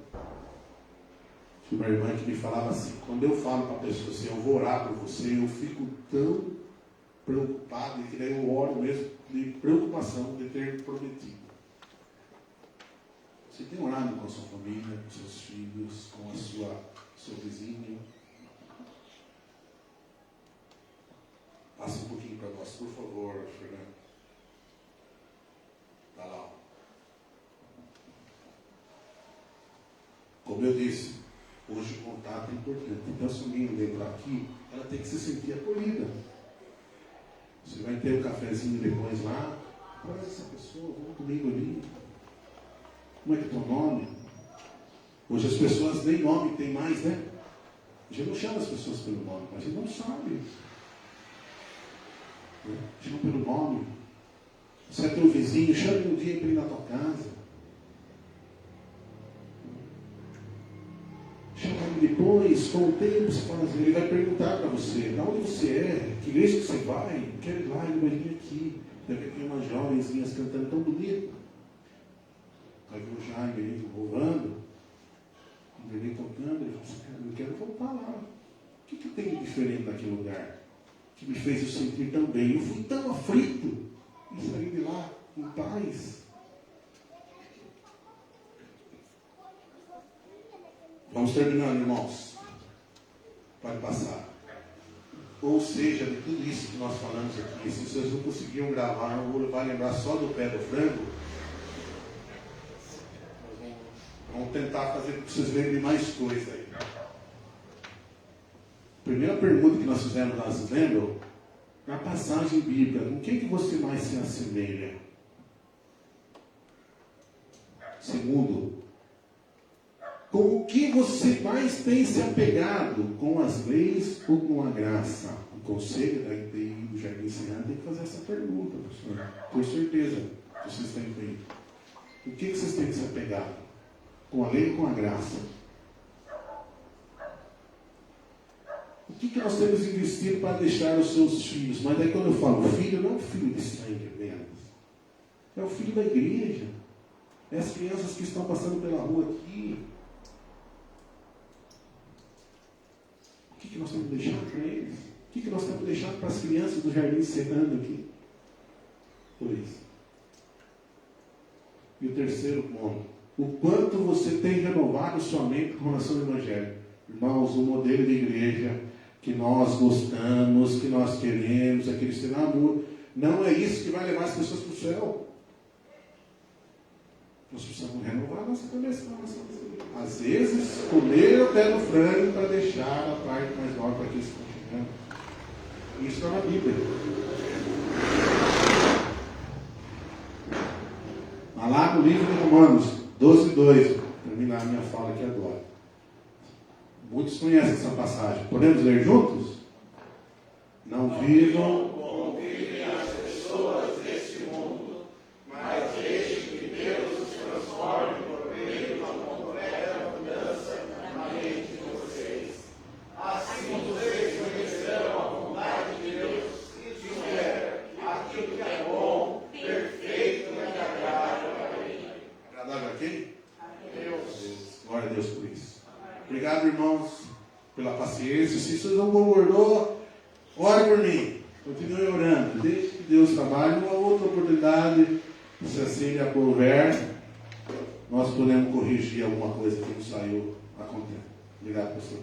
Tinha uma irmã que me falava assim, quando eu falo para a pessoa assim, eu vou orar por você, eu fico tão preocupado, que daí eu oro mesmo de preocupação de ter prometido. Você tem orado com a sua família, com seus filhos, com a seu vizinho? Passa um pouquinho para nós, por favor, Fernando. Está lá. Como eu disse, hoje o contato é importante. Então, se alguém lembrar aqui, ela tem que se sentir acolhida. Você vai ter um cafezinho depois lá. Traz essa pessoa, vamos comigo ali. Como é que é o teu nome? Hoje as pessoas nem nome tem mais, né? A gente não chama as pessoas pelo nome, mas a gente não sabe. Chama pelo nome. Se é teu vizinho, chame um dia para ir na tua casa. Chama ele depois, com o tempo, você fala assim, ele vai perguntar para você, de onde você é, que igreja que você vai, quero ir lá, ele vai vir aqui. Vai ver aqui umas jovenzinhas cantando tão bonito. Vai ver o Jaime aí louvando, o Benê tocando, ele fala assim, eu quero voltar lá. O que tem de diferente naquele lugar? Que me fez eu sentir tão bem. Eu fui tão aflito e saí de lá em paz. Vamos terminando, irmãos. Pode passar. Ou seja, de tudo isso que nós falamos aqui, se vocês não conseguiram gravar, eu vou lembrar só do pé do frango. Vamos tentar fazer com que vocês lembrem mais coisa aí. Primeira pergunta que nós fizemos lá, vocês lembram? Na passagem bíblica, com quem que você mais se assemelha? Segundo, com o que você mais tem se apegado? Com as leis ou com a graça? O conselho da ITI do Jardim Serrano tem que fazer essa pergunta, professor. Com certeza, vocês têm feito. O que vocês têm se apegado? Com a lei ou com a graça? O que nós temos investido para deixar os seus filhos? Mas aí quando eu falo filho, não é o filho de sangue apenas. É o filho da igreja. É as crianças que estão passando pela rua aqui. O que nós temos deixado para eles? O que nós temos deixado para as crianças do Jardim Serrano aqui? Por isso. E o terceiro ponto. O quanto você tem renovado sua mente com relação ao Evangelho. Irmãos, o modelo de igreja que nós gostamos, que nós queremos, aquele sinal de amor, não é isso que vai levar as pessoas para o céu. Nós precisamos renovar a nossa cabeça. Às vezes, comer o pé do frango para deixar a parte mais nova para que eles estão chegando. Isso está na Bíblia. Lá no livro de Romanos 12:2, vou terminar a minha fala aqui agora. Muitos conhecem essa passagem. Podemos ler juntos? Não vivam como vivem as pessoas deste mundo, mas deixem que Deus os transforme por meio de uma completa mudança na mente de vocês. Assim vocês conhecerão a vontade de Deus, que é aquilo que é bom, perfeito e agradável a Ele. Agradável a quem? A Deus. Glória a Deus por isso. Obrigado, irmãos, pela paciência. Se vocês não concordou, ore por mim. Continue orando. Deixe que Deus trabalhe. Uma outra oportunidade, se assim lhe aprouver, nós podemos corrigir alguma coisa que não saiu a contento. Obrigado, pastor.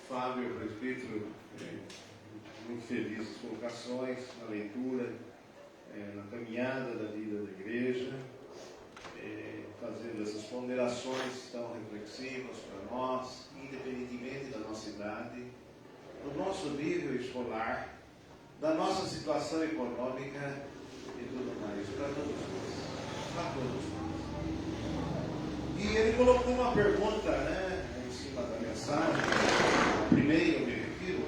Fábio, presbítero, muito feliz com as colocações, na leitura, na caminhada da vida da igreja, fazendo essas ponderações tão reflexivas para nós, independentemente da nossa idade, do nosso nível escolar, da nossa situação econômica e tudo mais, para todos nós. Para todos nós. E ele colocou uma pergunta, em cima da mensagem, a primeira eu me refiro,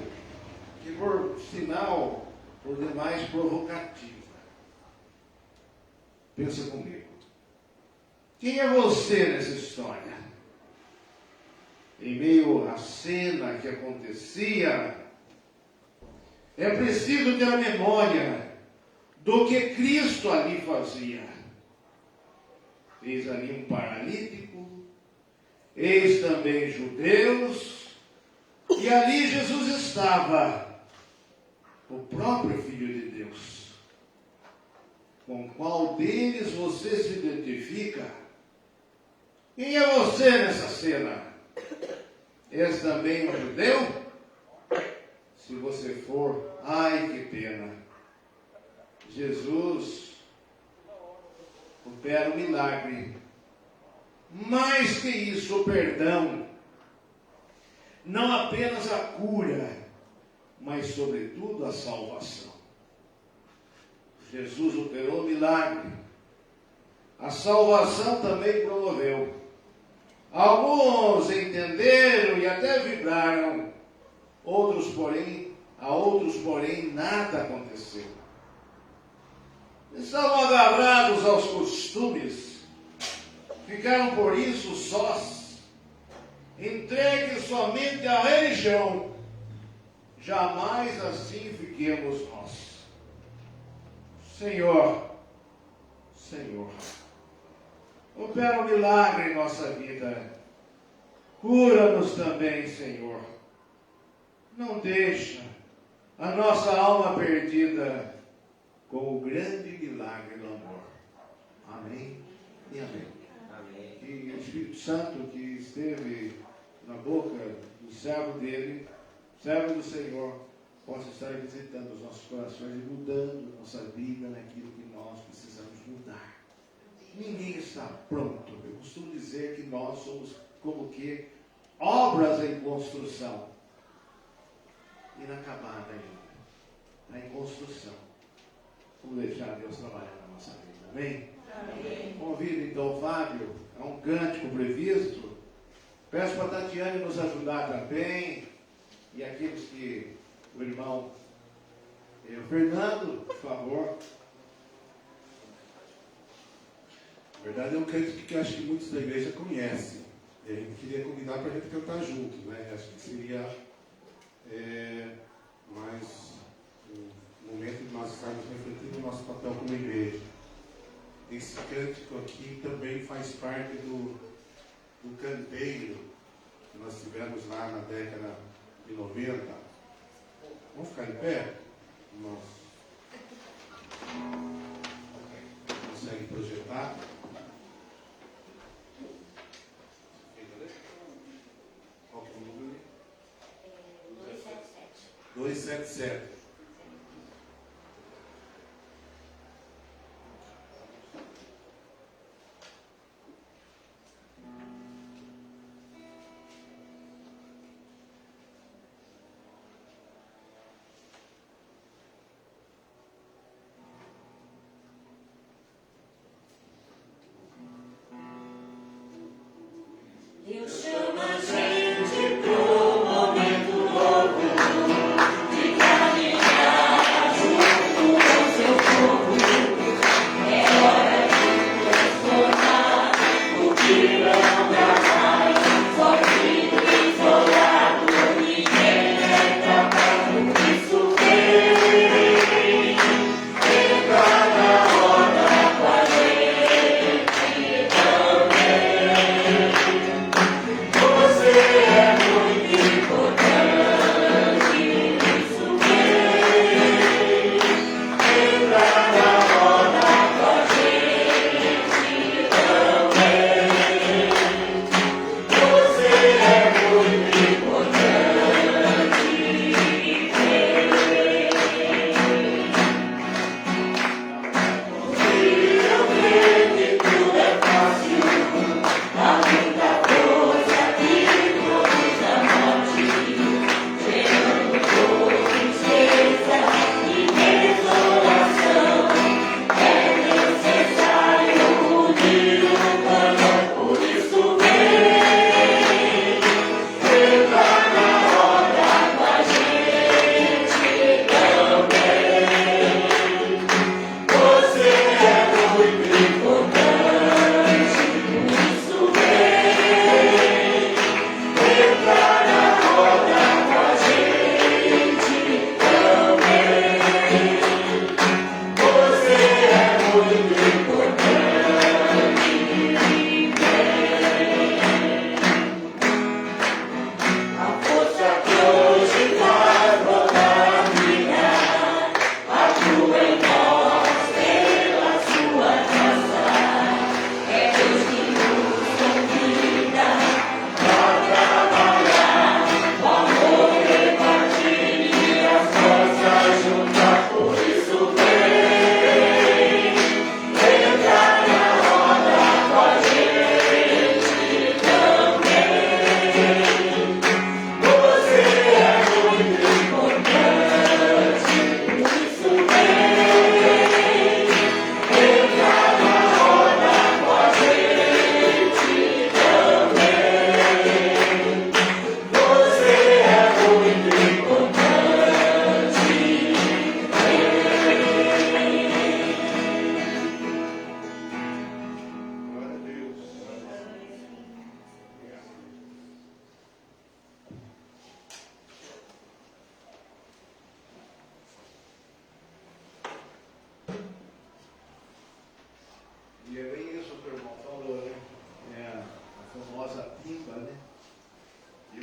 que por sinal, por demais provocativa. Pensa comigo. Quem é você nessa história? Em meio à cena que acontecia, é preciso ter a memória do que Cristo ali fazia. Eis ali um paralítico, eis também judeus, e ali Jesus estava, o próprio Filho de Deus. Com qual deles você se identifica? Quem é você nessa cena? És também um judeu? Se você for, ai que pena. Jesus opera um milagre. Mais que isso, o perdão. Não apenas a cura, mas sobretudo a salvação. Jesus operou um milagre. A salvação também promoveu. Alguns entenderam e até vibraram. A outros, porém, nada aconteceu. Estavam agarrados aos costumes. Ficaram por isso sós. Entregues somente à religião. Jamais assim fiquemos nós. Senhor, opera um milagre em nossa vida. Cura-nos também, Senhor. Não deixa a nossa alma perdida com o grande milagre do amor. Amém e amém. Amém. E o Espírito Santo que esteve na boca do servo dele, servo do Senhor, possa estar visitando os nossos corações e mudando a nossa vida naquilo que nós precisamos mudar. Ninguém está pronto. Eu costumo dizer que nós somos como que obras em construção. Inacabada ainda. Está em construção. Vamos deixar Deus trabalhar na nossa vida. Amém? Amém. Convido então o Fábio a um cântico previsto. Peço para a Tatiane nos ajudar também. E aqueles que o irmão Fernando, por favor. Na verdade, é um cântico que eu acho que muitos da igreja conhecem. E a gente queria convidar para a gente cantar junto, né? Acho que seria mais um momento de nós estarmos refletindo o nosso papel como igreja. Esse cântico aqui também faz parte do canteiro que nós tivemos lá na década de 90. Vamos ficar em pé? Nossa. Consegue projetar? Qual que é o número? 277. Deus chama a gente pro momento novo de caminhar.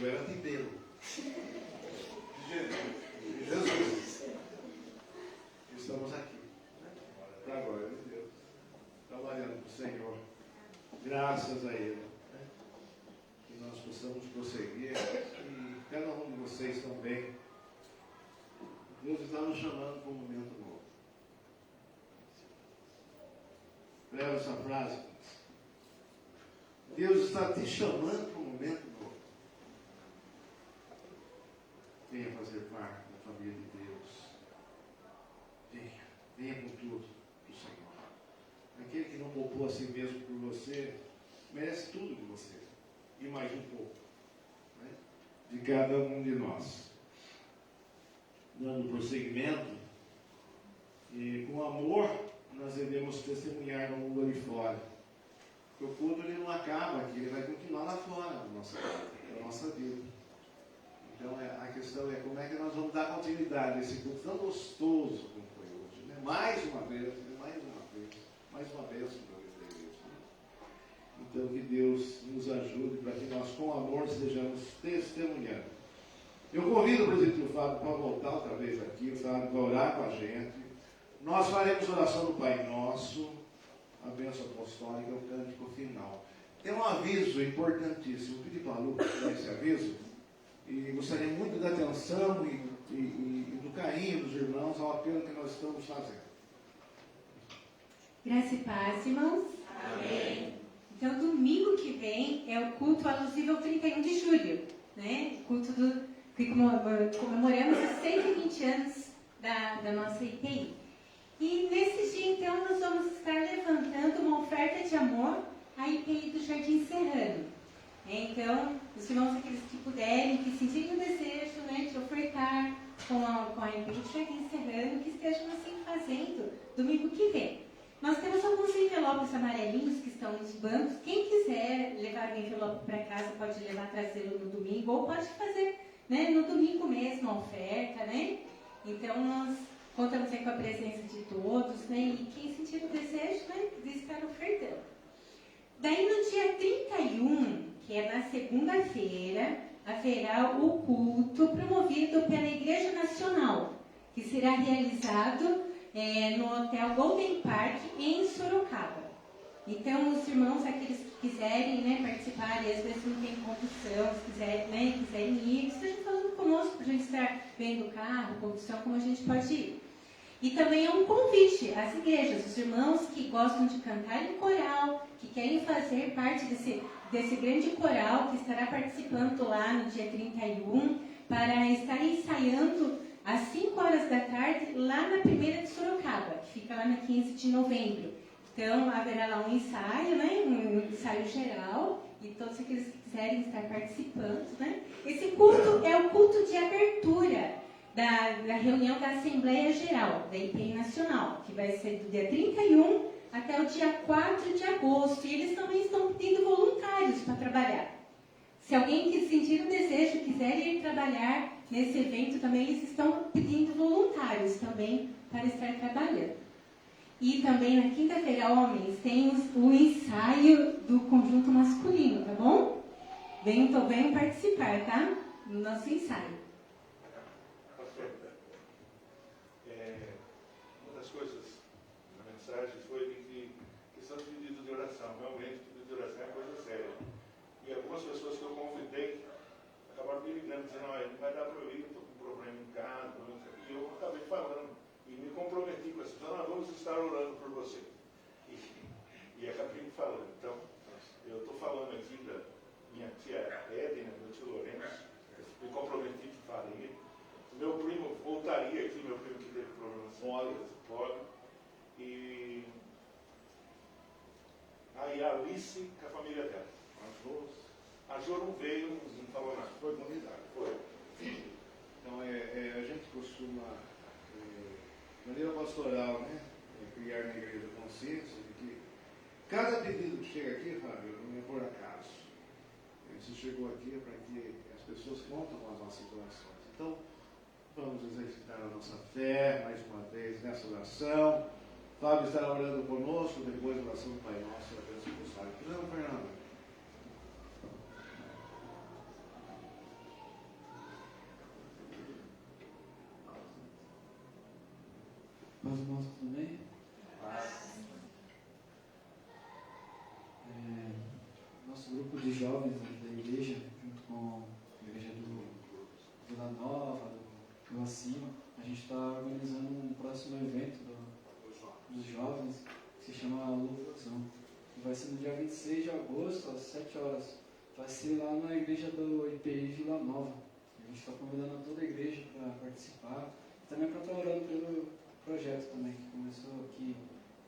era de Deus. Jesus. Estamos aqui, para a glória de Deus, trabalhando para o Senhor, graças a Ele, né? Que nós possamos prosseguir, e cada um de vocês também. Deus está nos chamando para um momento novo. Leva essa frase. Deus está te chamando para um momento novo. Venha fazer parte da família de Deus. Venha com tudo para o Senhor. Aquele que não poupou a si mesmo por você, merece tudo de você. E mais um pouco, né? De cada um de nós. Dando prosseguimento, e com amor nós devemos testemunhar no mundo ali fora. Porque o culto ele não acaba aqui, ele vai continuar lá fora da nossa vida. Então a questão é como é que nós vamos dar continuidade a esse culto tão gostoso como foi hoje. Né? Mais uma vez, mais uma bênção para a igreja. Então que Deus nos ajude para que nós com amor sejamos testemunhando. Eu convido o presidente Fábio para voltar outra vez aqui, o Fábio vai orar com a gente. Nós faremos oração do Pai Nosso, a bênção apostólica, o cântico final. Tem um aviso importantíssimo, pedi para a Lu dar esse aviso, e gostaria muito da atenção e do carinho dos irmãos ao apelo que nós estamos fazendo. Graça e paz, irmãos. Amém. Então, domingo que vem é o culto alusivo ao 31 de julho, né? Culto que comemoramos os 120 anos da nossa IPI. E nesse dia, então, nós vamos estar levantando uma oferta de amor à IPI do Jardim Serrano. Então, os irmãos, aqueles que puderem, que sentirem o desejo, né, de ofertar com a IPI do Jardim Serrano, que estejam assim fazendo domingo que vem. Nós temos alguns envelopes amarelinhos que estão nos bancos. Quem quiser levar o envelope para casa pode levar, trazê-lo no domingo, ou pode fazer, né, no domingo mesmo a oferta, né? Então, nós contamos aí com a presença de todos, né? E quem sentir o desejo, né, de estar ofertando. Daí, no dia 31, que é na segunda-feira, haverá o culto promovido pela Igreja Nacional, que será realizado no Hotel Golden Park, em Sorocaba. Então, os irmãos, aqueles que quiserem, né, participar, e às vezes não tem condução, se quiserem ir, estejam falando conosco para a gente estar vendo o carro, condução, como a gente pode ir. E também é um convite às igrejas, os irmãos que gostam de cantar em coral, que querem fazer parte desse grande coral que estará participando lá no dia 31, para estar ensaiando às 5 horas da tarde, lá na primeira de Sorocaba, que fica lá na 15 de novembro. Então, haverá lá um ensaio, né? Um ensaio geral, e todos aqueles que quiserem estar participando, né? Esse culto é o culto de abertura da reunião da Assembleia Geral, da IPI Nacional, que vai ser do dia 31 até o dia 4 de agosto. E eles também estão pedindo voluntários para trabalhar. Se alguém que sentir o desejo, quiser ir trabalhar nesse evento, também eles estão pedindo voluntários também para estar trabalhando. E também na quinta-feira, homens, tem o ensaio do conjunto masculino, tá bom? Venham participar, tá? No nosso ensaio. Uma das coisas na mensagem foi que questão de pedido de oração. Realmente, pedido de oração é coisa séria. E algumas pessoas que eu convidei acabaram me ligando, dizendo: olha, não vai dar para eu ir, eu estou com um problema em casa. E eu acabei falando e me comprometi com essa. Então, nós vamos estar orando por você. E acabei falando. Então, eu estou falando aqui da minha tia Edna, meu tio Lourenço. Me comprometi que faria. Meu primo voltaria aqui, meu primo que teve problemas pobre. E aí a Alice com a família dela. A Jo não veio, não falou nada. Foi comunidade. Foi. Então, a gente costuma, de maneira pastoral, né, criar na igreja consciência de que cada pedido que chega aqui, Fábio, não é por acaso. Isso chegou aqui para que as pessoas contam com as nossas orações. Então, vamos exercitar a nossa fé mais uma vez nessa oração. Fábio estará orando conosco, depois da oração do Pai Nosso e a bênção do Sábio. Fernando. tudo bem? Nosso grupo de jovens da igreja, junto com a igreja do Vila Nova, do Vila Cima, a gente está organizando um próximo evento dos jovens, que se chama Louvozão. Vai ser no dia 26 de agosto, às 7 horas. Vai ser lá na igreja do IPI Vila Nova. A gente está convidando toda a igreja para participar. Também para estar orando pelo projeto também, que começou aqui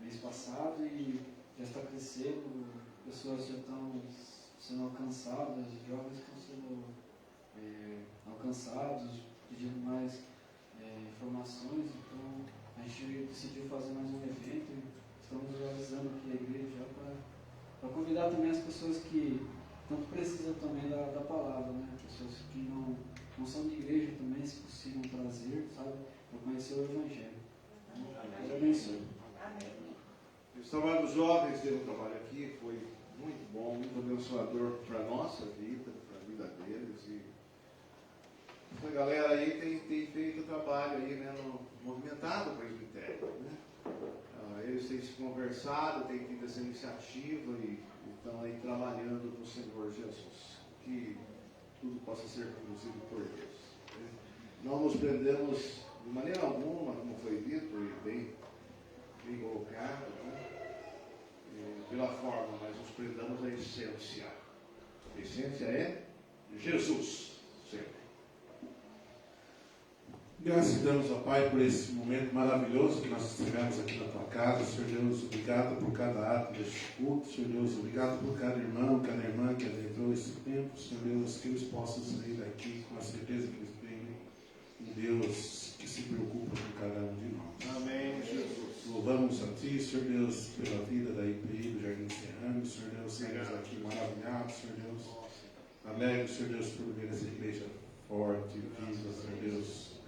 mês passado e já está crescendo. Pessoas já estão sendo alcançadas, jovens estão sendo alcançados, pedindo mais informações. Então a gente decidiu fazer mais um evento e estamos realizando aqui a igreja já para convidar também as pessoas que tanto precisam também da palavra, né? Pessoas que não são de igreja também, se possível, trazer, sabe? Para conhecer o Evangelho. Deus abençoe. Os trabalhos jovens teve um trabalho aqui, foi muito bom, muito abençoador para a nossa vida, para a vida deles. E essa galera aí tem feito trabalho aí, né, movimentado o presbitério, né? Eles têm se conversado, têm tido essa iniciativa e estão aí trabalhando no Senhor Jesus. Que tudo possa ser conduzido por Deus, né? Não nos prendemos de maneira alguma, como foi dito e bem colocado, né? Pela forma, mas nos prendamos à essência. A essência é Jesus, sempre. Graças a Deus, ó Pai, por esse momento maravilhoso que nós tivemos aqui na tua casa. Senhor Deus, obrigado por cada ato deste culto. Senhor Deus, obrigado por cada irmão, cada irmã que adentrou esse tempo. Senhor Deus, que eles possam sair daqui com a certeza que eles têm um Deus que se preocupa com cada um de nós. Amém, Jesus. Louvamos a Ti, Senhor Deus, pela vida da IPI, do Jardim Serrano. Senhor Deus, saímos aqui maravilhados, Senhor Deus. Alegre, Senhor Deus, por ver essa igreja forte, viva, Senhor Deus.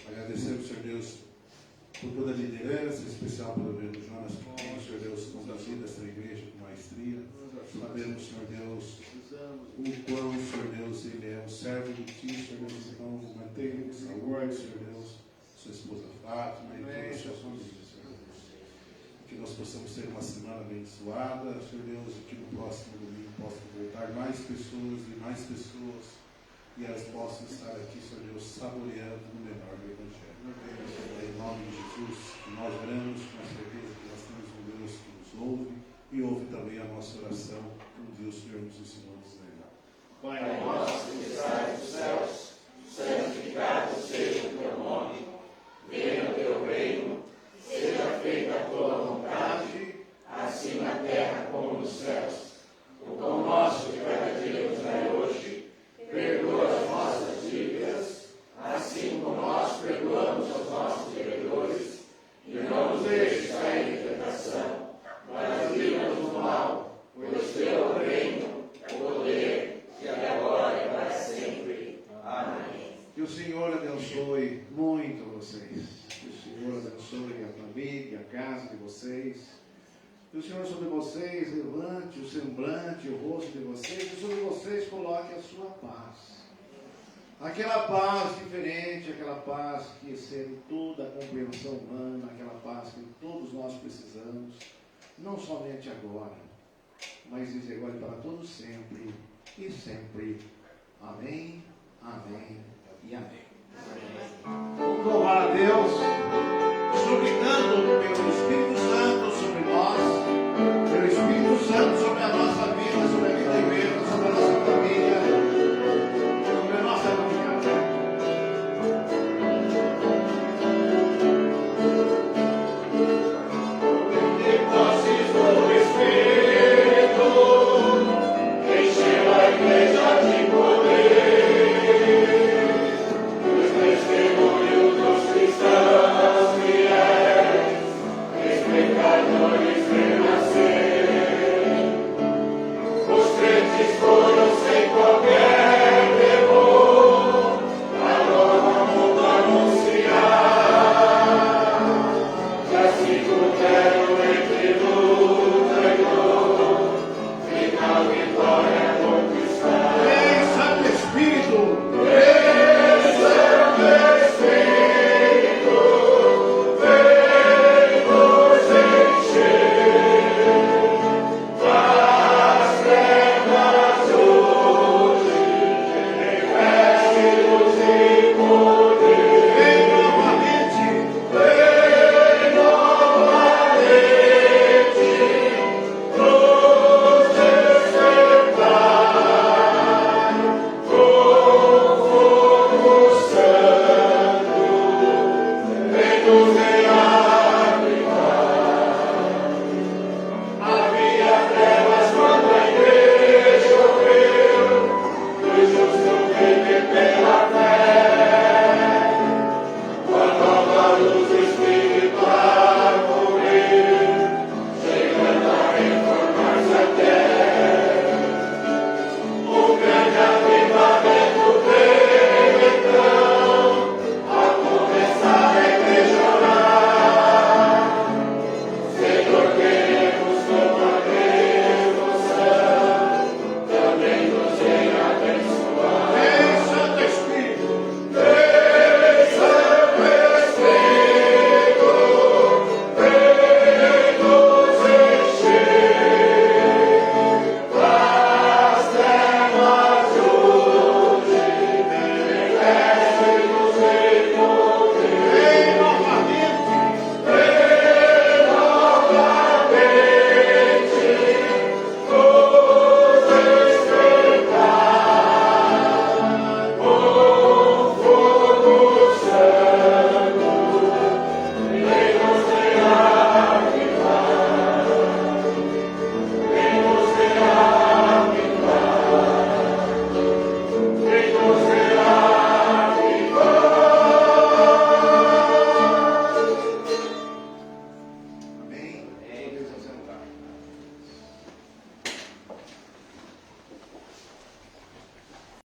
Agradecemos, Senhor Deus, por toda a liderança, em especial pelo Reverendo Jonas, que, Senhor Deus, conduzido essa igreja com maestria. Sabemos, Senhor Deus, o quão, Senhor Deus, ele é um servo de Ti, Senhor Deus, então mantenha em saúde, Senhor Deus, sua esposa Fátima e toda a sua família, Senhor Deus. Que nós possamos ter uma semana abençoada, Senhor Deus, e que no próximo domingo possam voltar mais pessoas, e elas possam estar aqui, Senhor Deus, saboreando no menor do Evangelho. Em nome de Jesus, nós oramos com a certeza que nós temos um Deus que nos ouve e ouve também a nossa oração, como Deus, Senhor, nos ensinou a desnegar. Pai nosso que estás nos céus, santificado seja o teu nome, venha o teu reino, seja feita a tua vontade, assim na terra como nos céus. O pão nosso de cada dia nos dai hoje. Perdoa as nossas dívidas, assim como nós perdoamos aos nossos devedores, e não nos deixes cair em tentação, mas livra-nos do mal, pois teu é o reino, o poder e a glória para sempre. Amém. Que o Senhor abençoe muito vocês. Que o Senhor abençoe a família, a casa de vocês. Que o Senhor sobre vocês levante o semblante, o rosto de vocês, e sobre vocês coloque a sua paz. Aquela paz diferente, aquela paz que excede toda a compreensão humana, aquela paz que todos nós precisamos, não somente agora, mas desde agora e para todos sempre e sempre. Amém, amém e amém. Vamos louvar a Deus, suplicando pelo Espírito Santo sobre nós, pelo Espírito Santo sobre a nossa vida, sobre a vida da igreja, sobre a nossa família, sobre a nossa caminhada. Depósitos do Espírito, encheu a igreja de poder. Meu